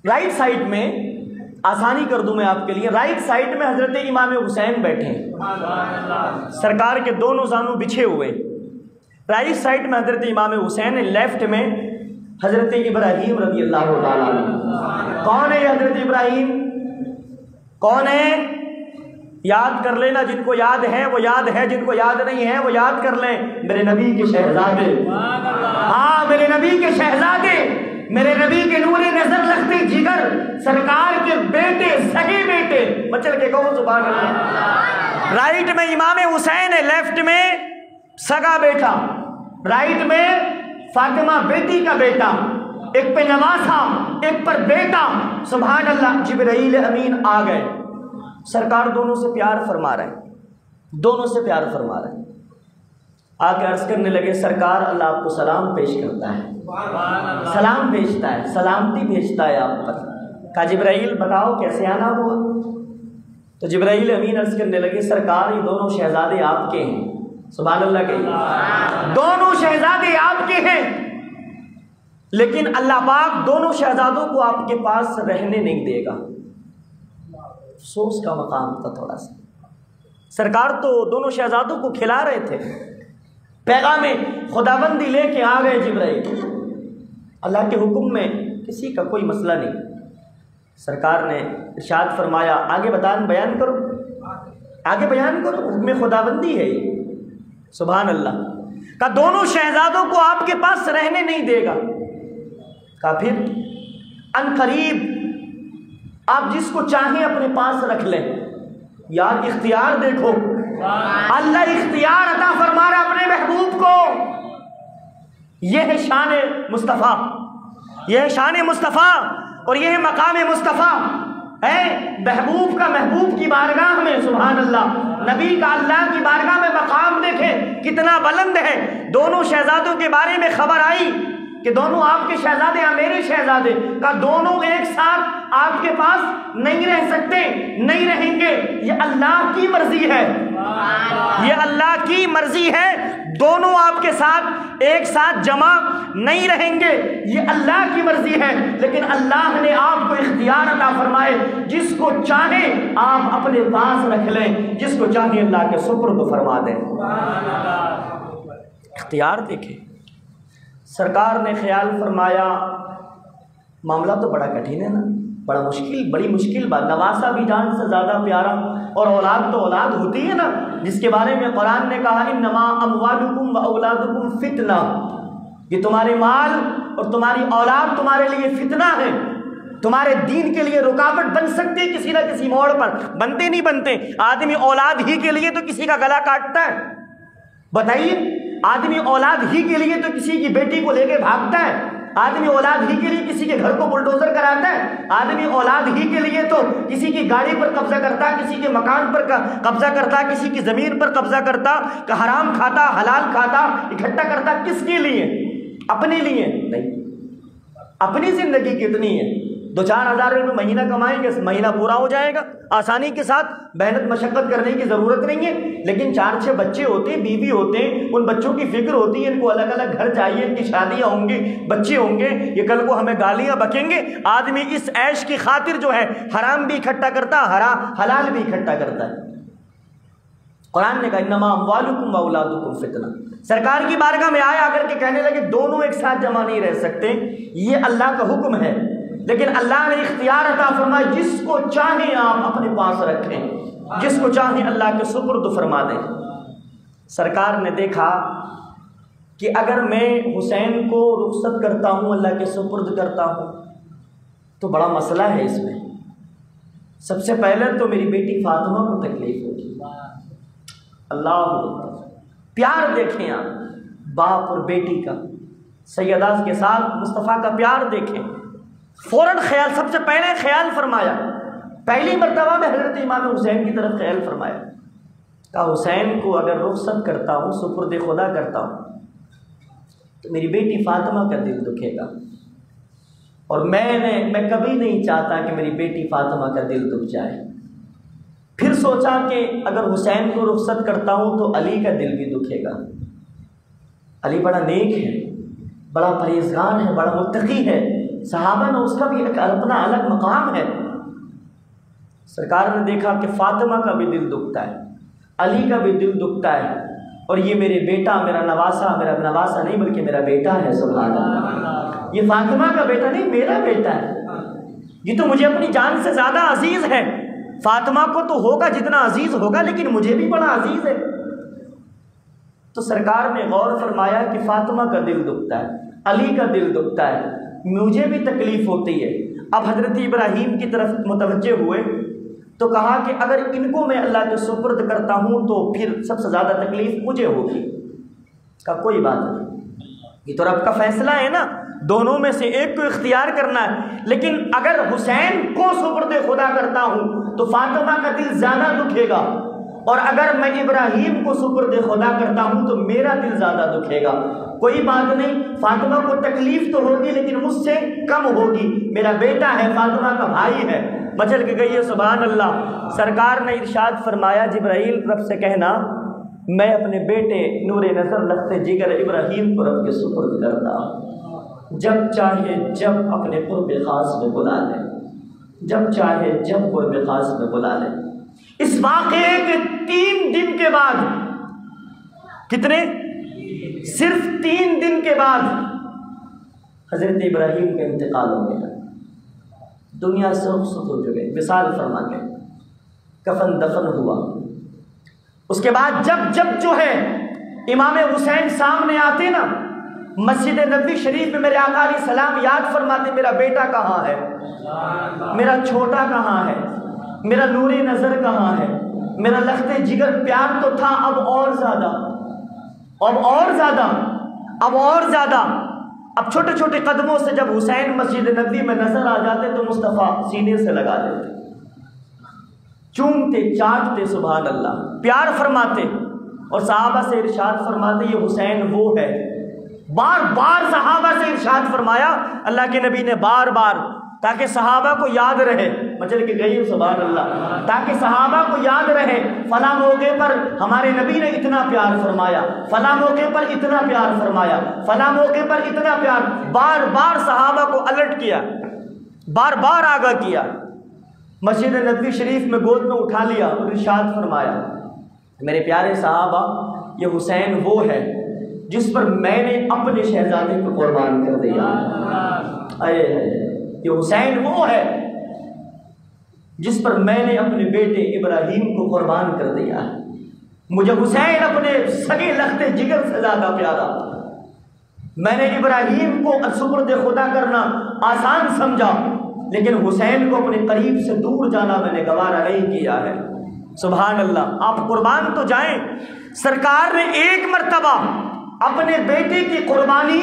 رائٹ سائڈ میں، آسانی کر دوں میں آپ کے لیے، رائٹ سائڈ میں حضرت امام حسین بیٹھے، سرکار کے دونوں زانو بچھے ہوئے، رائٹ سائڈ میں حضرت امام حسین، لیفٹ میں حضرت ابراہیم رضی اللہ تعالیٰ عنہ۔ کون ہے حضرت ابراہیم؟ کون ہے؟ یاد کر لینا، جن کو یاد ہے وہ یاد ہے، جن کو یاد نہیں ہے وہ یاد کر لیں۔ میرے نبی کے شہزادے، ہاں میرے نبی کے شہزادے، میرے نبی کے نور نظر لگتے جگر، سرکار کے بیٹے، سگے بیٹے، مچل کے کہو سبحان اللہ۔ رائٹ میں امام حسین ہے، لیفٹ میں سگا بیٹا، رائٹ میں فاطمہ بیٹی کا بیٹا، ایک پہ نواسا ایک پر بیٹا، سبحان اللہ۔ جبرائیل امین آ گئے، سرکار دونوں سے پیار فرما رہے ہیں، دونوں سے پیار فرما رہے ہیں، آ کے عرض کرنے لگے سرکار اللہ آپ کو سلام پیش کرتا ہے، سلام بھیجتا ہے، سلامتی بھیجتا ہے آپ پر۔ کہا جبرائیل بتاؤ کیسے آنا ہوا؟ تو جبرائیل امین عرض کرنے لگے سرکار یہ دونوں شہزادے آپ کے ہیں، سبحان اللہ کہیے، دونوں شہزادے آپ کے ہیں، لیکن اللہ پاک دونوں شہزادوں کو آپ کے پاس رہنے نہیں دے گا۔ افسوس کا مقام تھا تھوڑا سا، سرکار تو دونوں شہزادوں کو کھلا رہے تھے، پیغام خداوندی لے کے آ گئے جبرائیل، اللہ کے حکم میں کسی کا کوئی مسئلہ نہیں، سرکار نے ارشاد فرمایا آگے بیان کرو، آگے بیان کرو، حکم خداوندی ہے یہ، سبحان اللہ۔ کہا دونوں شہزادوں کو آپ کے پاس رہنے نہیں دے گا، کہا پھر ان قریب آپ جس کو چاہیں اپنے پاس رکھ لیں۔ یار اختیار دیکھو، اللہ اختیار عطا فرما رہا اپنے محبوب کو، یہ ہے شان مصطفیٰ، یہ ہے شان مصطفیٰ اور یہ ہے مقام مصطفیٰ ہے محبوب کا، محبوب کی بارگاہ میں، سبحان اللہ، نبی کا اللہ کی بارگاہ میں مقام دیکھیں کتنا بلند ہے۔ دونوں شہزادوں کے بارے میں خبر آئی کہ دونوں آپ کے شہزادے ہیں، میرے شہزادے، کا دونوں ایک ساتھ آپ کے پاس نہیں رہ سکتے، نہیں رہیں گے، یہ اللہ کی مرضی ہے، یہ اللہ کی مرضی ہے، دونوں آپ کے ساتھ ایک ساتھ جمع نہیں رہیں گے، یہ اللہ کی مرضی ہے، لیکن اللہ نے آپ کو اختیار عطا فرمائے، جس کو چاہیں آپ اپنے پاس رکھ لیں، جس کو چاہیں اللہ کے سپرد فرما دیں۔ اختیار دیکھیں، سرکار نے خیال فرمایا معاملہ تو بڑا کٹھن ہے نا، بڑی مشکل بات، نواسا بھی جان سے زیادہ پیارا، اور اولاد تو اولاد ہوتی ہے نا، جس کے بارے میں قرآن نے کہا انما اموالکم و اولادکم فتنہ، یہ تمہارے مال اور تمہاری اولاد تمہارے لیے فتنہ ہے، تمہارے دین کے لیے رکاوٹ بن سکتے کسی نہ کسی موڑ پر، بنتے نہیں بنتے، آدمی اولاد ہی کے لیے تو کسی کا گلا کاٹتا ہے، بتائیے، آدمی اولاد ہی کے لیے تو کسی کی بیٹی کو لے کے بھاگتا ہے، آدمی اولاد ہی کے لیے کسی کے گھر کو بلڈوزر کراتا ہے، آدمی اولاد ہی کے لیے تو کسی کی گاڑی پر قبضہ کرتا، کسی کے مکان پر قبضہ کرتا، کسی کی زمین پر قبضہ کرتا، کہ حرام کھاتا حلال کھاتا، اکٹھا کرتا، کس کے لیے؟ اپنے لیے نہیں، اپنی زندگی کتنی ہے، 2-4 ہزار روپے مہینہ کمائیں گے، مہینہ پورا ہو جائے گا، آسانی کے ساتھ، محنت مشقت کرنے کی ضرورت نہیں ہے، لیکن 4-6 بچے ہوتے ہیں، بیوی ہوتے ہیں، ان بچوں کی فکر ہوتی ہے، ان کو الگ الگ گھر چاہیے، ان کی شادیاں ہوں گی، بچے ہوں گے، یہ کل کو ہمیں گالیاں بکیں گے، آدمی اس عیش کی خاطر جو ہے حرام بھی اکٹھا کرتا، حلال بھی اکٹھا کرتا ہے۔ قرآن نے کہا انما اموالکم و اولادکم فتنہ، سرکار کی بارگاہ میں آیا کر کے کہنے لگے دونوں ایک ساتھ جمع نہیں رہ سکتے، یہ اللہ کا حکم ہے، لیکن اللہ نے اختیار عطا فرمایا، جس کو چاہیں آپ اپنے پاس رکھیں، جس کو چاہیں اللہ کے سپرد فرما دیں۔ سرکار نے دیکھا کہ اگر میں حسین کو رخصت کرتا ہوں، اللہ کے سپرد کرتا ہوں، تو بڑا مسئلہ ہے اس میں۔ سب سے پہلے تو میری بیٹی فاطمہ کو تکلیف ہوگی۔ اللہ پیار دیکھیں آپ باپ اور بیٹی کا، سیدہ کے ساتھ مصطفیٰ کا پیار دیکھیں۔ فوراً خیال، سب سے پہلے خیال فرمایا، پہلی مرتبہ میں حضرت امام حسین کی طرف خیال فرمایا، کہا حسین کو اگر رخصت کرتا ہوں، سپرد خدا کرتا ہوں، تو میری بیٹی فاطمہ کا دل دکھے گا، اور میں کبھی نہیں چاہتا کہ میری بیٹی فاطمہ کا دل دکھ جائے۔ پھر سوچا کہ اگر حسین کو رخصت کرتا ہوں تو علی کا دل بھی دکھے گا۔ علی بڑا نیک ہے، بڑا پرہیزگار ہے، بڑا متقی ہے، صحابہ میں اس کا بھی ایک اپنا الگ مقام ہے۔ سرکار نے دیکھا کہ فاطمہ کا بھی دل دکھتا ہے، علی کا بھی دل دکھتا ہے، اور یہ میرے بیٹا، میرا نواسا نہیں بلکہ میرا بیٹا ہے، سبحان اللہ، یہ فاطمہ کا بیٹا نہیں، میرا بیٹا ہے، یہ تو مجھے اپنی جان سے زیادہ عزیز ہے۔ فاطمہ کو تو ہوگا جتنا عزیز ہوگا، لیکن مجھے بھی بڑا عزیز ہے۔ تو سرکار نے غور فرمایا کہ فاطمہ کا دل دکھتا ہے، علی کا دل دکھتا ہے، مجھے بھی تکلیف ہوتی ہے۔ اب حضرت ابراہیم کی طرف متوجہ ہوئے تو کہا کہ اگر ان کو میں اللہ کے سپرد کرتا ہوں تو پھر سب سے زیادہ تکلیف مجھے ہوگی۔ کہا کوئی بات نہیں، یہ تو رب کا فیصلہ ہے نا، دونوں میں سے ایک کو اختیار کرنا ہے، لیکن اگر حسین کو سپرد خدا کرتا ہوں تو فاطمہ کا دل زیادہ دکھے گا، اور اگر میں ابراہیم کو سپرد خدا کرتا ہوں تو میرا دل زیادہ دکھے گا۔ کوئی بات نہیں، فاطمہ کو تکلیف تو ہوگی لیکن مجھ سے کم ہوگی، میرا بیٹا ہے، فاطمہ کا بھائی ہے۔ مچل کے گئی ہے، سبحان اللہ۔ سرکار نے ارشاد فرمایا جبرائیل رب سے کہنا میں اپنے بیٹے نور نظر لخت جگر ابراہیم کو رب کے سپرد کرتا ہوں، جب چاہے جب اپنے قرب خاص میں بلا لے، جب چاہے جب قرب خاص میں بلا لے۔ اس واقعے کے 3 دن کے بعد، کتنے؟ صرف 3 دن کے بعد حضرت ابراہیم کا انتقال ہو گیا، دنیا سے رخصت ہو چکے، وصال فرما کے کفن دفن ہوا۔ اس کے بعد جب جو ہے امام حسین سامنے آتے نا مسجد نبوی شریف میں، میرے آقا علیہ السلام یاد فرماتے میرا بیٹا کہاں ہے، میرا چھوٹا کہاں ہے، میرا نور نظر کہاں ہے، میرا لخت جگر۔ پیار تو تھا، اب اور زیادہ، اب اور زیادہ، اب اور زیادہ۔ اب چھوٹے چھوٹے قدموں سے جب حسین مسجد نبوی میں نظر آ جاتے تو مصطفیٰ سینے سے لگا لیتے، چومتے چاٹتے، سبحان اللہ، پیار فرماتے، اور صحابہ سے ارشاد فرماتے یہ حسین وہ ہے۔ بار بار صحابہ سے ارشاد فرمایا اللہ کے نبی نے، بار بار، تاکہ صحابہ کو یاد رہے۔ مچل کے گئی، سبحان اللہ، تاکہ صحابہ کو یاد رہے فلاں موقع پر ہمارے نبی نے اتنا پیار فرمایا، فلاں موقع پر اتنا پیار فرمایا، فلاں موقع پر اتنا پیار۔ بار بار صحابہ کو الرٹ کیا، بار بار آگاہ کیا، مسجد نبوی شریف میں گود میں اٹھا لیا اور ارشاد فرمایا میرے پیارے صحابہ، یہ حسین وہ ہے جس پر میں نے اپنے شہزادے کو قربان کر دیا۔ یہ حسین وہ ہے جس پر میں نے اپنے بیٹے ابراہیم کو قربان کر دیا ہے۔ مجھے حسین اپنے سگے لخت جگر سے زیادہ پیارا۔ میں نے ابراہیم کو سپرد خدا کرنا آسان سمجھا، لیکن حسین کو اپنے قریب سے دور جانا میں نے گوارا نہیں کیا ہے۔ سبحان اللہ، آپ قربان تو جائیں۔ سرکار نے ایک مرتبہ اپنے بیٹے کی قربانی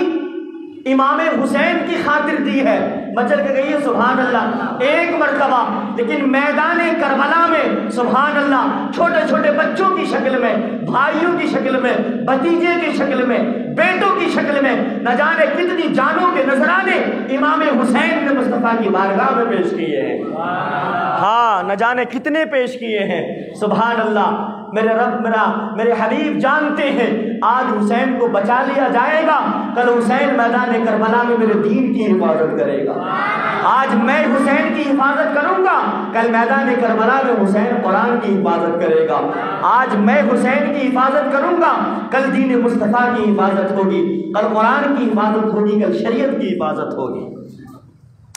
امام حسین کی خاطر دی ہے، بچل کے گئی ہے، سبحان اللہ، ایک مرتبہ، لیکن میدان کربلا میں سبحان اللہ چھوٹے چھوٹے بچوں کی شکل میں، بھائیوں کی شکل میں، بھتیجے کی شکل میں، بیٹوں کی شکل میں، نہ جانے کتنی جانوں کے نذرانے امام حسین نے مصطفیٰ کی بارگاہ میں پیش کیے ہیں۔ ہاں، نہ جانے کتنے پیش کیے ہیں، سبحان اللہ۔ میرے رب، میرے حبیب جانتے ہیں آج حسین کو بچا لیا جائے گا، کل حسین میدان کربلا میں میرے دین کی حفاظت کرے گا۔ آج میں حسین کی حفاظت کروں گا، کل میدان کربلا میں حسین قرآن کی حفاظت کرے گا۔ آج میں حسین کی حفاظت کروں گا، کل دین مصطفیٰ کی حفاظت ہوگی، کل قرآن کی حفاظت ہوگی، کل شریعت کی حفاظت ہوگی۔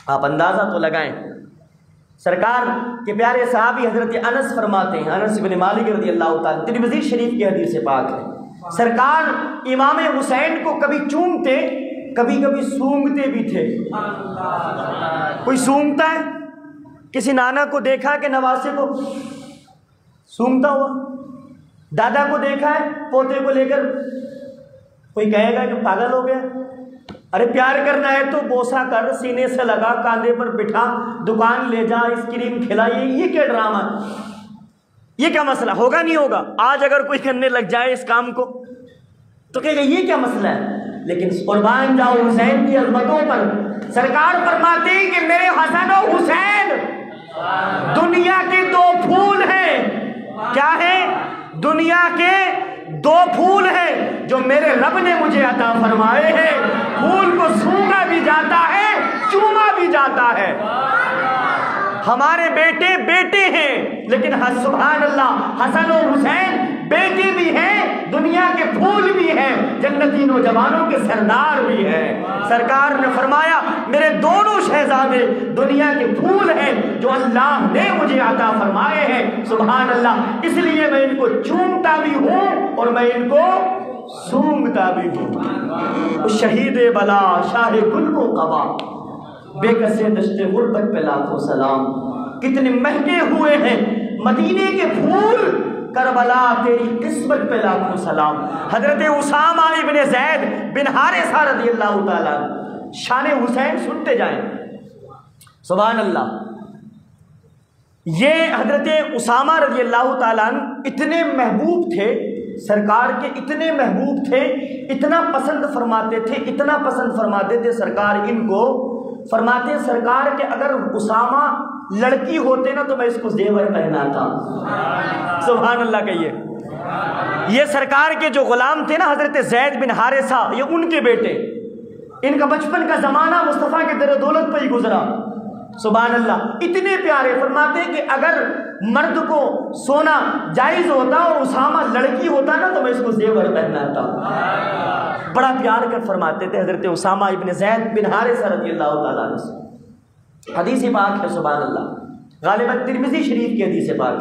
آپ اندازہ تو لگائیں، سرکار کے پیارے صحابی حضرت انس فرماتے ہیں، انس بن مالک رضی اللہ تعالیٰ، ترمذی شریف کی حدیث پاک ہے، سرکار امام حسین کو کبھی چومتے، کبھی کبھی سونگھتے بھی تھے۔ کوئی سونگتا ہے؟ کسی نانا کو دیکھا کہ نواسے کو سونگتا ہوا؟ دادا کو دیکھا ہے پوتے کو لے کر؟ کوئی کہے گا کہ پاگل ہو گیا؟ ارے پیار کرنا ہے تو بوسہ کر، سینے سے لگا، کاندھے پر بٹھا، دکان لے جا، آئس کریم کھلا۔ یہ کیا ڈرامہ؟ یہ کیا مسئلہ؟ ہوگا نہیں ہوگا؟ آج اگر کوئی کرنے لگ جائے اس کام کو تو کہے گا یہ کیا مسئلہ ہے؟ لیکن قربان جاؤ حسین کی عظمتوں پر، سرکار فرماتے ہیں کہ میرے حسن و حسین دنیا کے دو پھول ہیں۔ کیا ہے؟ دنیا کے دو پھول ہیں جو میرے رب نے مجھے عطا فرمائے ہیں۔ پھول کو سونگا بھی جاتا ہے، چوما بھی جاتا ہے۔ ہمارے بیٹے بیٹے ہیں، لیکن سبحان اللہ حسن و حسین بیٹے بھی ہیں، دنیا کے پھول بھی ہیں، جنتی نوجوانوں کے سردار بھی ہیں۔ سرکار نے فرمایا میرے دونوں شہزادے دنیا کے پھول ہیں جو اللہ نے مجھے عطا فرمائے ہیں۔ سبحان اللہ، اس لیے میں ان کو چومتا بھی ہوں اور میں ان کو سونگتا بھی ہوں۔ شہید بلا شاہ گل کو قبا، بے کسے دشت غربت پہ لاکھوں سلام۔ کتنے مہنگے ہوئے ہیں مدینے کے پھول، کربلا تیری قسمت پہ لاکھوں سلام۔ حضرت اسامہ ابن زید بن حارثہ رضی اللہ تعالیٰ، شان حسین سنتے جائیں۔ سبحان اللہ، یہ حضرت اسامہ رضی اللہ تعالیٰ اتنے محبوب تھے سرکار کے، اتنے محبوب تھے، اتنا پسند فرماتے تھے، اتنا پسند فرماتے تھے سرکار ان کو، فرماتے سرکار کہ اگر اسامہ لڑکی ہوتے نا تو میں اس کو زیور پہناتا۔ سبحان اللہ کہیے۔ یہ سرکار کے جو غلام تھے نا حضرت زید بن حارثہ، یہ ان کے بیٹے، ان کا بچپن کا زمانہ مصطفیٰ کے در دولت پہ ہی گزرا۔ سبحان اللہ، اتنے پیارے، فرماتے کہ اگر مرد کو سونا جائز ہوتا اور اسامہ لڑکی ہوتا نا تو میں اس کو زیور پہناتا۔ بڑا پیار کر فرماتے تھے حضرت اسامہ ابن زید بن حارثہ رضی اللہ تعالیٰ عنہ سے۔ حدیث پاک ہے سبحان اللہ، غالباً ترمذی شریف کی حدیث پاک۔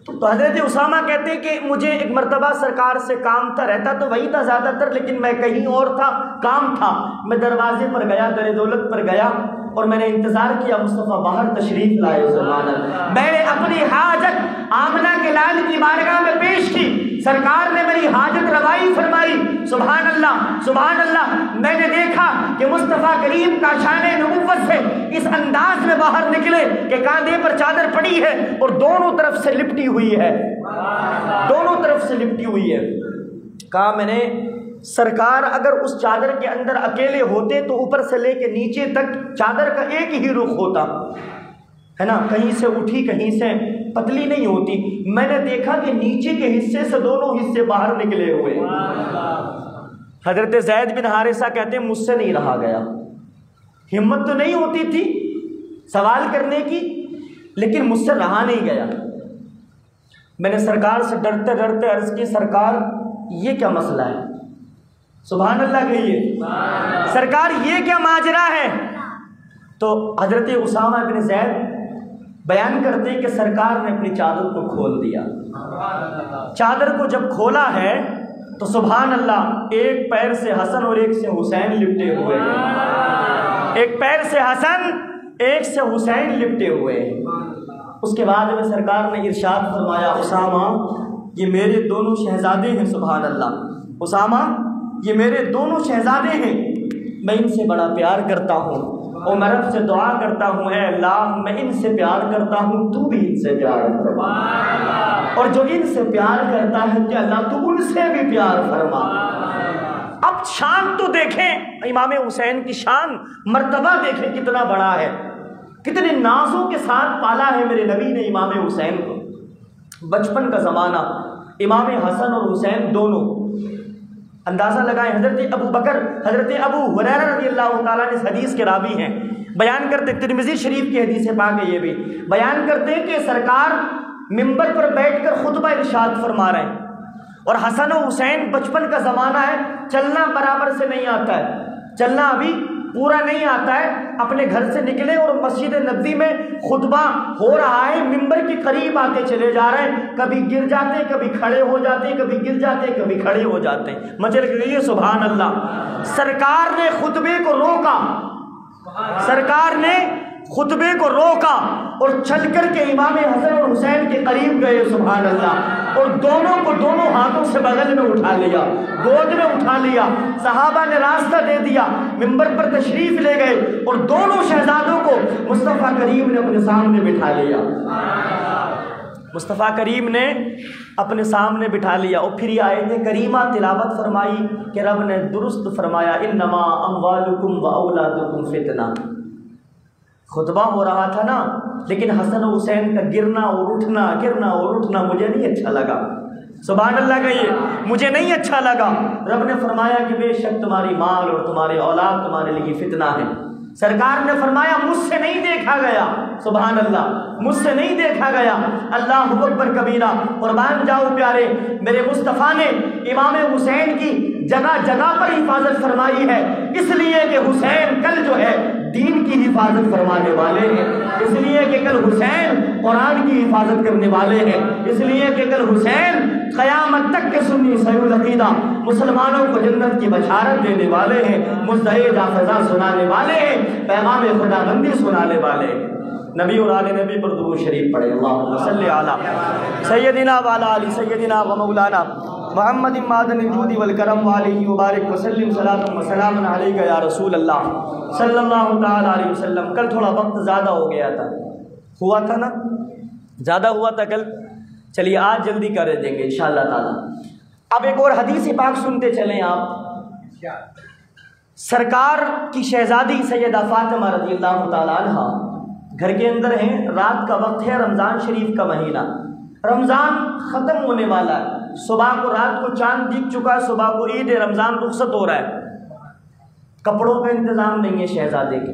تو حضرت اسامہ کہتے ہیں کہ مجھے ایک مرتبہ سرکار سے کام تھا، رہتا تو وہی تھا زیادہ تر، لیکن میں کہیں اور تھا، کام تھا، میں دروازے پر گیا، در دولت پر گیا اور میں نے انتظار کیا مصطفیٰ باہر تشریف لائے۔ سبحان اللہ، میں نے اپنی حاجت آمنہ کے لال کی بارگاہ میں پیش کی، سرکار نے میری حاجت روائی فرمائی۔ سبحان اللہ سبحان اللہ، میں نے دیکھا کہ مصطفیٰ کریم کا شان نبوت سے اس انداز میں باہر نکلے کہ کاندھے پر چادر پڑی ہے اور دونوں طرف سے لپٹی ہوئی ہے، دونوں طرف سے لپٹی ہوئی ہے۔ کہا میں نے سرکار اگر اس چادر کے اندر اکیلے ہوتے تو اوپر سے لے کے نیچے تک چادر کا ایک ہی رخ ہوتا ہے نا، کہیں سے اٹھی کہیں سے پتلی نہیں ہوتی۔ میں نے دیکھا کہ نیچے کے حصے سے دونوں حصے باہر نکلے ہوئے۔ حضرت زید بن حارثہ کہتے ہیں مجھ سے نہیں رہا گیا، ہمت تو نہیں ہوتی تھی سوال کرنے کی، لیکن مجھ سے رہا نہیں گیا۔ میں نے سرکار سے ڈرتے ڈرتے عرض کی سرکار یہ کیا مسئلہ ہے؟ سبحان اللہ کہیے، سرکار یہ کیا ماجرا ہے؟ تو حضرت اسامہ بن زید بیان کرتے ہیں کہ سرکار نے اپنی چادر کو کھول دیا۔ چادر کو جب کھولا ہے تو سبحان اللہ ایک پیر سے حسن اور ایک سے حسین لپٹے ہوئے ہیں، ایک پیر سے حسن ایک سے حسین لپٹے ہوئے ہیں۔ اس کے بعد میں سرکار نے ارشاد فرمایا اسامہ یہ میرے دونوں شہزادے ہیں۔ سبحان اللہ، اسامہ یہ میرے دونوں شہزادے ہیں، میں ان سے بڑا پیار کرتا ہوں اور میں رب سے دعا کرتا ہوں اے اللہ میں ان سے پیار کرتا ہوں، تو بھی ان سے پیار فرما، اور جو ان سے پیار کرتا ہے کہ اللہ تو ان سے بھی پیار فرما۔ اب شان تو دیکھیں امام حسین کی شان، مرتبہ دیکھیں کتنا بڑا ہے، کتنے نازوں کے ساتھ پالا ہے میرے نبی نے امام حسین کو۔ بچپن کا زمانہ، امام حسن اور حسین دونوں، اندازہ لگائیں حضرت ابو بکر، حضرت ابو ہریرہ رضی اللہ تعالیٰ نے اس حدیث کے راوی ہیں، بیان کرتے، ترمذی شریف کی حدیث پاک ہے یہ بھی، بیان کرتے ہیں کہ سرکار ممبر پر بیٹھ کر خطبہ ارشاد فرما رہے ہیں اور حسن و حسین بچپن کا زمانہ ہے، چلنا برابر سے نہیں آتا ہے، چلنا ابھی پورا نہیں آتا ہے، اپنے گھر سے نکلے اور مسجد نبوی میں خطبہ ہو رہا ہے، ممبر کے قریب آتے چلے جا رہے ہیں، کبھی گر جاتے، کبھی کھڑے ہو جاتے، کبھی گر جاتے، کبھی کھڑے ہو جاتے ہیں۔ مچل کے کہیے سبحان اللہ۔ سرکار نے خطبے کو روکا، سرکار نے خطبے کو روکا اور چل کر کے امام حسن اور حسین کے قریب گئے، سبحان اللہ، اور دونوں کو دونوں ہاتھوں سے بغل میں اٹھا لیا، گود میں اٹھا لیا، صحابہ نے راستہ دے دیا، ممبر پر تشریف لے گئے اور دونوں شہزادوں کو مصطفیٰ کریم نے اپنے سامنے بٹھا لیا، مصطفیٰ کریم نے اپنے سامنے بٹھا لیا۔ اور پھر یہ آیت کریمہ تلاوت فرمائی کہ رب نے درست فرمایا انما اموالکم و اولادکم فتنہ۔ خطبہ ہو رہا تھا نا، لیکن حسن و حسین کا گرنا اور اٹھنا، گرنا اور اٹھنا مجھے نہیں اچھا لگا، سبحان اللہ کہیے، مجھے نہیں اچھا لگا۔ رب نے فرمایا کہ بے شک تمہاری مال اور تمہاری اولاد تمہارے لیے فتنہ ہے۔ سرکار نے فرمایا مجھ سے نہیں دیکھا گیا، سبحان اللہ، مجھ سے نہیں دیکھا گیا، اللہ اکبر کبیرہ۔ قربان جاؤ پیارے، میرے مصطفیٰ نے امام حسین کی جگہ جگہ پر حفاظت فرمائی ہے، اس لیے کہ حسین کل جو ہے دین کی حفاظت فرمانے والے ہیں، اس لیے کہ کل حسین قرآن کی حفاظت کرنے والے ہیں، اس لیے کہ کل حسین قیامت تک کے سنی صحیح العقیدہ مسلمانوں کو جنت کی بشارت دینے والے ہیں، مزدحج حافظہ سنانے والے ہیں، پیغام خدا بندی سنانے والے ہیں۔ نبی اور آل نبی پر درود شریف پڑھیں، اللہم صلی علی سیدنا وعلی آل سیدنا و مولانا محمد معدن الجود والکرم وعلیہ وبارک وسلم صلاۃ و سلام علیک یا رسول اللہ صلی اللہ تعالی علیہ وسلم۔ کل تھوڑا وقت زیادہ ہو گیا تھا، ہوا تھا نا، زیادہ ہوا تھا کل، چلیے آج جلدی کر دیں گے انشاءاللہ تعالی۔ اب ایک اور حدیث پاک سنتے چلیں آپ۔ سرکار کی شہزادی سیدہ فاطمہ رضی اللہ تعالی عنہ گھر کے اندر ہیں، رات کا وقت ہے، رمضان شریف کا مہینہ، رمضان ختم ہونے والا ہے، صبح کو رات کو چاند دکھ چکا ہے، صبح کو عید رمضان رخصت ہو رہا ہے۔ کپڑوں کا انتظام نہیں ہے شہزادے کے،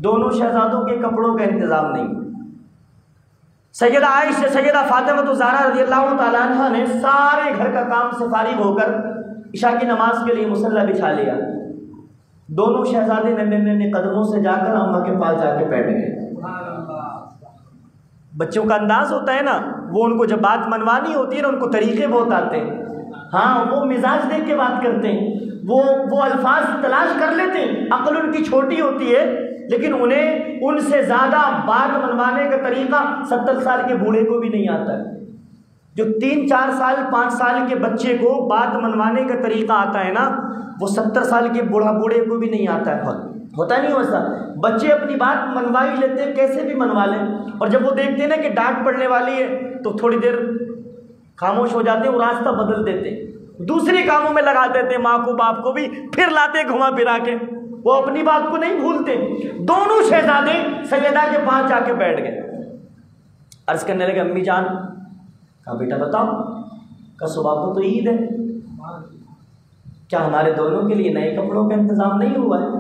دونوں شہزادوں کے کپڑوں کا انتظام نہیں۔ سیدہ عائشہ سیدہ فاطمہ الزہرا رضی اللہ تعالیٰ عنہ نے سارے گھر کا کام سے فارغ ہو کر عشاء کی نماز کے لیے مصلی بچھا لیا۔ دونوں شہزادے ننھے قدموں سے جا کر اماں کے پاس جا کے بیٹھ گئے۔ بچوں کا انداز ہوتا ہے نا، وہ ان کو جب بات منوانی ہوتی ہے نا، ان کو طریقے بہت آتے ہیں، ہاں وہ مزاج دیکھ کے بات کرتے ہیں، وہ الفاظ تلاش کر لیتے ہیں، عقل ان کی چھوٹی ہوتی ہے، لیکن انہیں ان سے زیادہ بات منوانے کا طریقہ 70 سال کے بوڑھے کو بھی نہیں آتا ہے۔ جو 3 4 سال 5 سال کے بچے کو بات منوانے کا طریقہ آتا ہے نا، وہ 70 سال کے بوڑھے کو بھی نہیں آتا ہے، ہوتا نہیں ویسا۔ بچے اپنی بات منوا ہی لیتے ہیں، کیسے بھی منوا لیں، اور جب وہ دیکھتے ہیں نا کہ ڈانٹ پڑنے والی ہے تو تھوڑی دیر خاموش ہو جاتے ہیں، وہ راستہ بدل دیتے ہیں، دوسرے کاموں میں لگا دیتے ہیں، ماں کو باپ کو بھی پھر لاتے گھما پھرا کے، وہ اپنی بات کو نہیں بھولتے۔ دونوں شہزادے سیدہ کے پاس جا کے بیٹھ گئے، عرض کرنے لگے امی جان، کہا بیٹا بتاؤ، کل صبح کو تو عید ہے، کیا ہمارے دونوں کے لیے نئے کپڑوں کا انتظام نہیں ہوا ہے؟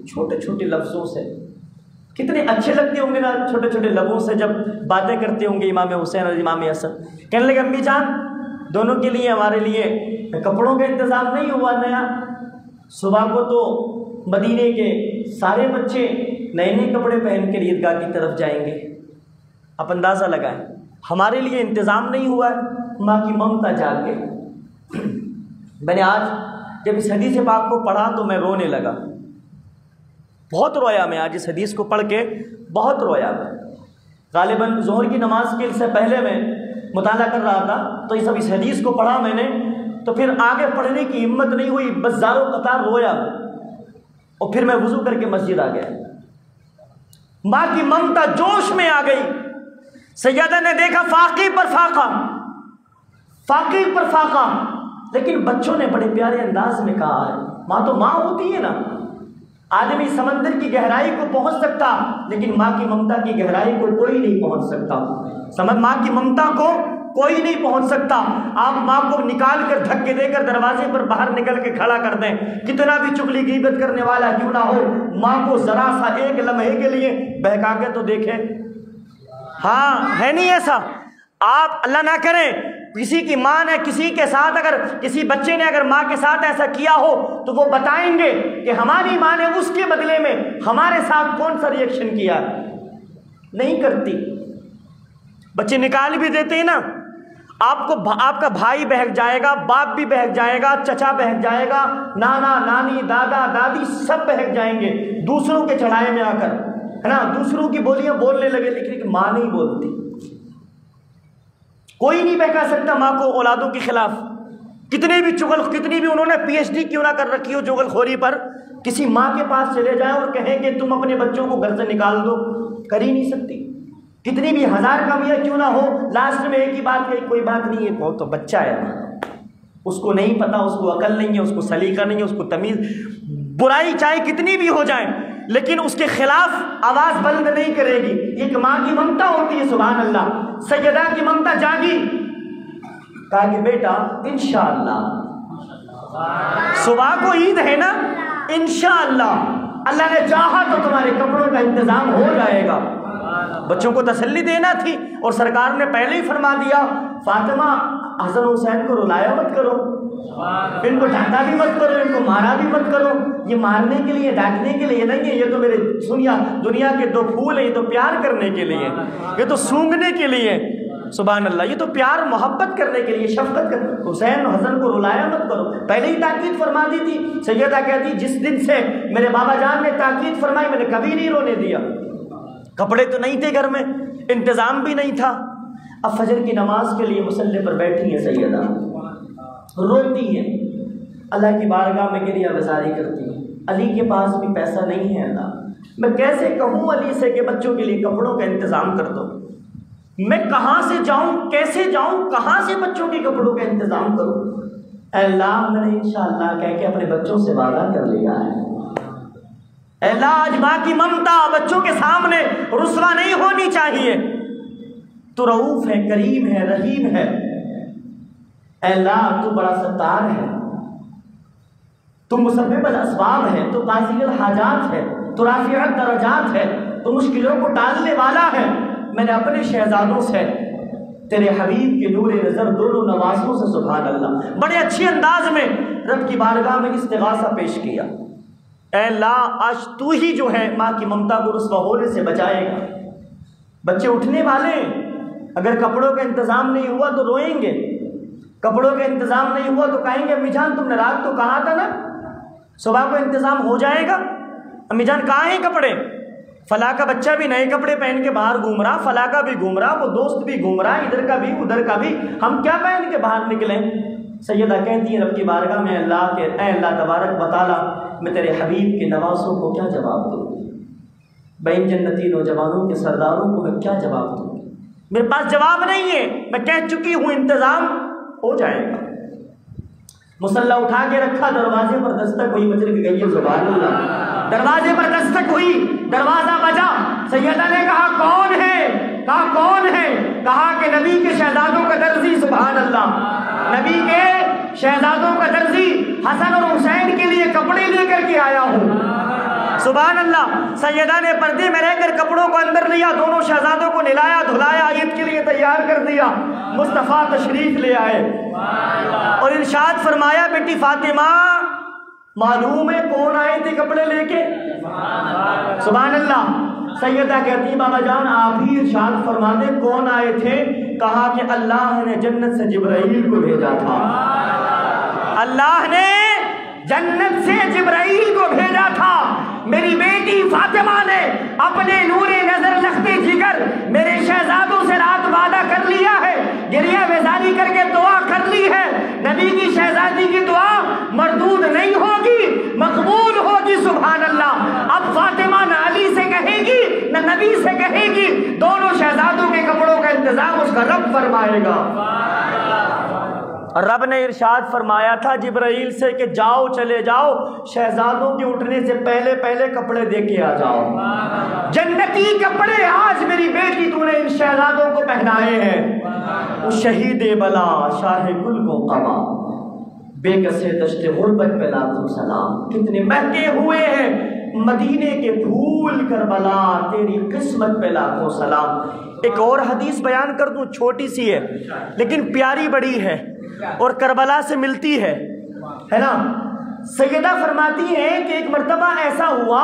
چھوٹے چھوٹے لفظوں سے کتنے اچھے لگتے ہوں گے نا، چھوٹے چھوٹے لفظوں سے جب باتیں کرتے ہوں گے امام حسین اور امام حسن۔ کہنے لگے امی جان، دونوں کے لیے ہمارے لیے کپڑوں کا انتظام نہیں ہوا نیا، صبح کو تو مدینے کے سارے بچے نئے نئے کپڑے پہن کر عیدگاہ کی طرف جائیں گے، آپ اندازہ لگائیں، ہمارے لیے انتظام نہیں ہوا ہے۔ ماں کی ممتا جاگ گئی۔ میں نے آج جب اس حدیث پاک کو پڑھا تو میں رونے لگا، بہت رویا میں، آج اس حدیث کو پڑھ کے بہت رویا میں۔ غالباً ظہر کی نماز کے سے پہلے میں مطالعہ کر رہا تھا تو اس حدیث کو پڑھا میں نے، تو پھر آگے پڑھنے کی ہمت نہیں ہوئی، بس زاروں قطار رویا، اور پھر میں وضو کر کے مسجد آ گیا۔ ماں کی ممتا جوش میں آ گئی۔ سیدہ نے دیکھا فاقی پر فاقہ، فاقی پر فاقہ، لیکن بچوں نے بڑے پیارے انداز میں کہا ہے، ماں تو ماں ہوتی ہے نا، آدمی سمندر کی گہرائی کو پہنچ سکتا، لیکن ماں کی ممتا کی گہرائی کو کوئی نہیں پہنچ سکتا، ماں کی ممتا کو کوئی نہیں پہنچ سکتا۔ آپ ماں کو نکال کر دھکے دے کر دروازے پر باہر نکل کے کھڑا کر دیں، کتنا بھی چغلی غیبت کرنے والا کیوں نہ ہو، ماں کو ذرا سا ایک لمحے کے لیے بہکا کے تو دیکھیں۔ ہاں ہے نہیں ایسا، آپ اللہ نہ کریں کسی کی ماں نے کسی کے ساتھ اگر کسی بچے نے اگر ماں کے ساتھ ایسا کیا ہو تو وہ بتائیں گے کہ ہماری ماں نے اس کے بدلے میں ہمارے ساتھ کون سا ری ایکشن کیا. نہیں کرتی. بچے نکال بھی دیتے ہیں نا. آپ کا بھائی بہک جائے گا, باپ بھی بہک جائے گا, چچا بہک جائے گا, نانا نانی دادا دادی سب بہک جائیں گے دوسروں کے چڑھائے میں آ کر, ہے نا. دوسروں کی بولیاں بولنے لگے, لیکن ماں نہیں بولتی. کوئی نہیں بہکا سکتا ماں کو اولادوں کے خلاف. کتنی بھی انہوں نے پی ایچ ڈی کیوں نہ کر رکھی ہو چغل خوری پر, کسی ماں کے پاس چلے جائیں اور کہیں کہ تم اپنے بچوں کو گھر سے نکال دو, کر ہی نہیں سکتی. کتنی بھی ہزار کمیاں کیوں نہ ہو, لاسٹ میں ایک ہی بات کہی, کوئی بات نہیں ہے, وہ تو بچہ ہے, اس کو نہیں پتا, اس کو عقل نہیں ہے, اس کو سلیقہ نہیں ہے, اس کو تمیز. برائی چاہے کتنی بھی ہو جائے لیکن اس کے خلاف آواز بلند نہیں کرے گی. ایک ماں کی ممتا ہوتی ہے, سبحان اللہ. سیدہ کی ممتا جاگی, کہا کہ بیٹا انشاءاللہ صبح کو عید ہے نا, انشاءاللہ اللہ نے چاہا تو تمہارے کپڑوں کا انتظام ہو جائے گا. بچوں کو تسلی دینا تھی اور سرکار نے پہلے ہی فرما دیا, فاطمہ حسن حسین کو رلایا مت کرو, ان کو ڈانٹا بھی مت کرو, ان کو مارا بھی مت کرو. یہ مارنے کے لیے ڈانٹنے کے لیے نہیں ہے, یہ تو میرے دنیا کے دو پھول ہیں, یہ تو پیار کرنے کے لیے, یہ تو سونگھنے کے لیے, سبحان اللہ, یہ تو پیار محبت کرنے کے لیے, شفقت کر. حسین حسن کو رلایا مت کرو, پہلے ہی تاکید فرما دی تھی. سیدہ کہتی جس دن سے میرے بابا جان نے تاکید فرمائی میں نے کبھی نہیں رونے دیا. کپڑے تو نہیں تھے گھر میں, انتظام بھی نہیں تھا. اب فجر کی نماز کے لیے مصلی پر بیٹھی ہیں سیدہ, روتی ہیں, اللہ کی بارگاہ میں گریہ گزاری کرتی ہیں. علی کے پاس بھی پیسہ نہیں ہے, اللہ میں کیسے کہوں علی سے کہ بچوں کے لیے کپڑوں کا انتظام کر دو. میں کہاں سے جاؤں, کیسے جاؤں, کہاں سے بچوں کے کپڑوں کا انتظام کروں. اے اللہ میں نے انشاءاللہ کہہ کے اپنے بچوں سے وعدہ کر لیا ہے. اے اللہ آج ماں کی ممتا بچوں کے سامنے رسوا نہیں ہونی چاہیے. تو رؤوف ہے, کریم ہے, رحیم ہے. اے اللہ تو بڑا ستار ہے, تو مسبب الاسباب ہے, تو قاضی الحاجات ہے, تو رافع الدرجات ہے, تو مشکلوں کو ٹالنے والا ہے. میں نے اپنے شہزادوں سے تیرے حبیب کے نور نظر دونوں نوازوں سے سبحان اللہ بڑے اچھے انداز میں رب کی بارگاہ میں استغاثہ پیش کیا. اے اللہ آج تو ہی جو ہے ماں کی ممتا کو رسوا ہونے سے بچائے گا. بچے اٹھنے والے, اگر کپڑوں کا انتظام نہیں ہوا تو روئیں گے, کپڑوں کا انتظام نہیں ہوا تو کہیں گے امی جان تم نے رات تو کہا تھا نا صبح کو انتظام ہو جائے گا. امی جان کہاں ہیں کپڑے, فلاں کا بچہ بھی نئے کپڑے پہن کے باہر گھوم رہا, فلاں کا بھی گھوم رہا, وہ دوست بھی گھوم رہا, ادھر کا بھی ادھر کا بھی, ہم کیا پہن کے باہر نکلیں. سیدہ کہتی ہیں رب کی بارگاہ میں اللہ کے اے اللہ تبارک و تعالیٰ میں تیرے حبیب کے نوازوں کو کیا جواب دوں, بین جنتی نوجوانوں کے سرداروں کو میں کیا جواب دوں. میرے پاس جواب نہیں ہے, میں کہہ چکی ہوں انتظام ہو جائے گا. مصلی اٹھا کے رکھا, دروازے پر دستک ہوئی, مچل کے گئی سبحان اللہ. دروازے پر دستک ہوئی, دروازہ بجا. سیدہ نے کہا کون ہے, کہا کون ہے, کہا کہ نبی کے شہزادوں کا درزی. سبحان اللہ, نبی کے شہزادوں کا درزی حسن اور حسین کے لیے کپڑے لے کر کے آیا ہوں. سبحان اللہ. سیدہ نے پردے میں رہ کر کپڑوں کو اندر لیا, دونوں شہزادوں کو نلایا دھلایا, عید کے لیے تیار کر دیا. مصطفیٰ تشریف لے آئے اور ارشاد فرمایا بیٹی فاطمہ معلوم ہے کون آئے تھے کپڑے لے کے. سبحان اللہ. سیدہ کہتی بابا جان آپ ہی ارشاد فرما دیں کون آئے تھے. کہا کہ اللہ نے جنت سے جبرائیل کو بھیجا تھا, اللہ نے جنت سے جبرائیل کو بھیجا تھا. میری بیٹی فاطمہ نے اپنے نور نظر لخت جگر میرے شہزادوں سے رات وعدہ کر لیا ہے, گریہ بیزاری کر کے دعا کر لی ہے. نبی کی شہزادی کی دعا مردود نہیں ہوگی, مقبول ہوگی. سبحان اللہ. اب فاطمہ نہ علی سے کہے گی نہ نبی سے کہے گی, دونوں شہزادوں کے کپڑوں کا انتظام اس کا رب فرمائے گا. رب نے ارشاد فرمایا تھا جبرائیل سے کہ جاؤ چلے جاؤ, شہزادوں کے اٹھنے سے پہلے پہلے کپڑے دے کے آ جاؤ. جنتی کپڑے آج میری بیٹی تو نے ان شہزادوں کو پہنائے ہیں. اس شہید بلا شاہ گل کو قبا بے کسے دشت غربت پہ لاکھوں سلام. کتنے مہکے ہوئے ہیں مدینے کے پھول کربلا, تیری قسمت پہ لاکھوں سلام. ایک اور حدیث بیان کر دوں، چھوٹی سی ہے لیکن پیاری بڑی ہے اور کربلا سے ملتی ہے نا۔ سیدہ فرماتی ہیں کہ ایک مرتبہ ایسا ہوا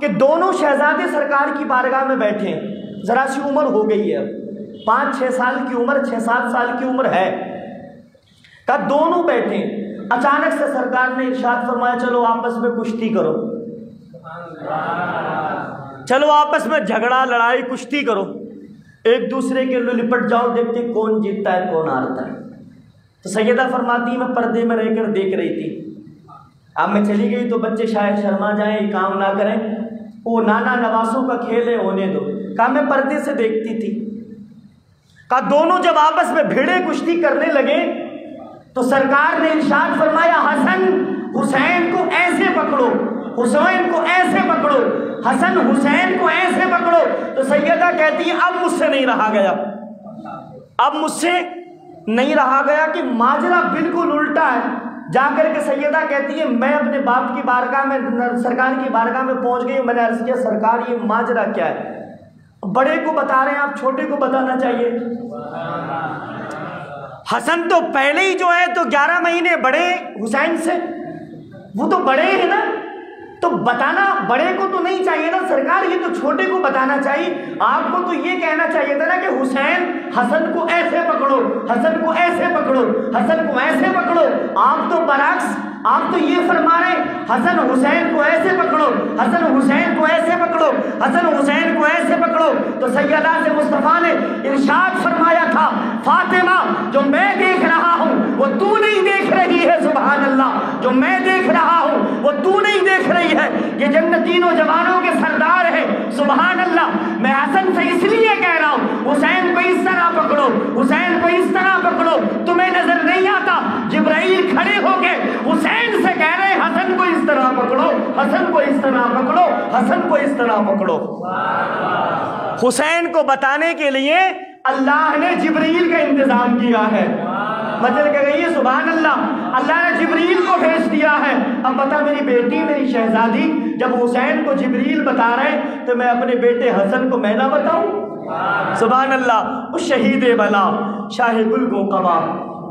کہ دونوں شہزادے سرکار کی بارگاہ میں بیٹھے، ذرا سی عمر ہو گئی ہے، 5-6 سال کی عمر، 6-7 سال کی عمر ہے، کہا دونوں بیٹھے، اچانک سے سرکار نے ارشاد فرمایا چلو آپس میں کشتی کرو، چلو آپس میں جھگڑا لڑائی کشتی کرو، ایک دوسرے کے لپٹ جاؤ، دیکھتے کون جیتتا ہے کون ہارتا ہے۔ تو سیدہ فرماتی میں پردے میں رہ کر دیکھ رہی تھی، اب میں چلی گئی تو بچے شاید شرما جائیں، یہ کام نہ کریں، وہ نانا نواسوں کا کھیل ہے ہونے دو، کہا میں پردے سے دیکھتی تھی۔ کہا دونوں جب آپس میں بھیڑے کشتی کرنے لگے تو سرکار نے ارشاد فرمایا حسن حسین کو ایسے پکڑو، حسین کو ایسے پکڑو، حسن حسین کو ایسے پکڑو۔ تو سیدہ کہتی ہے اب مجھ سے نہیں رہا گیا، اب مجھ سے نہیں رہا گیا کہ ماجرا بالکل الٹا ہے۔ جا کر کے سیدہ کہتی ہے میں اپنے باپ کی بارگاہ میں، سرکار کی بارگاہ میں پہنچ گئی، میں نے عرض کیا سرکار یہ ماجرا کیا ہے؟ بڑے کو بتا رہے ہیں آپ چھوٹے کو بتانا چاہیے۔ حسن تو پہلے ہی جو ہے تو 11 مہینے بڑے حسین سے، وہ تو بڑے ہیں نا، تو بتانا بڑے کو تو نہیں چاہیے نا سرکار، یہ تو چھوٹے کو بتانا چاہیے۔ آپ کو تو یہ کہنا چاہیے تھا نا کہ حسین حسن کو ایسے پکڑو، حسن کو ایسے پکڑو، حسن کو ایسے پکڑو۔ آپ تو برعکس، آپ تو یہ فرما رہے حسن حسین کو ایسے پکڑو، حسن حسین کو ایسے پکڑو، حسن حسین کو ایسے پکڑو۔ تو سیدہ سے مصطفیٰ نے ارشاد فرمایا تھا فاطمہ جو میں دیکھ رہا ہوں وہ تو نہیں دیکھ رہی ہے، سبحان اللہ، جو میں دیکھ رہا ہوں وہ تو نہیں دیکھ رہی ہے، یہ جنتین و جوانوں کے سردار ہے، سبحان اللہ۔ میں حسن سے اس لیے کہہ رہا ہوں حسین کو اس طرح پکڑو، حسین کو اس طرح پکڑو، تمہیں نظر نہیں آتا جبرائیل کھڑے ہو کے حسین سے کہہ رہے حسن کو اس طرح پکڑو، حسن کو اس طرح پکڑو، حسن کو اس طرح پکڑو۔ حسین کو بتانے کے لیے اللہ نے جبرائیل کا انتظام کیا ہے، مطلب کہ گئی سبحان اللہ، اللہ نے جبرائیل کو بھیج دیا ہے۔ اب بتا میری بیٹی میری شہزادی جب حسین کو جبرائیل بتا رہے تو میں اپنے بیٹے حسن کو میں نہ بتاؤں؟ سبحان اللہ۔ اس شہید بلا شاہ گل کو قبا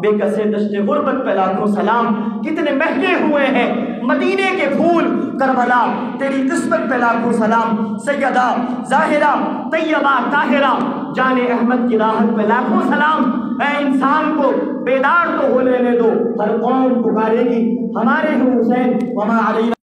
بے کسے دشت غربت پہ لاکھوں سلام، کتنے مہنگے ہوئے ہیں مدینے کے پھول، کربلا تیری قسمت پہ لاکھوں سلام، سیدہ ظاہرہ طیبہ طاہرہ جان احمد کی راحت پہ لاکھوں سلام۔ اے انسان کو بیدار تو ہو لینے دو، ہر قوم پکارے گی ہمارے حسین وما علینا۔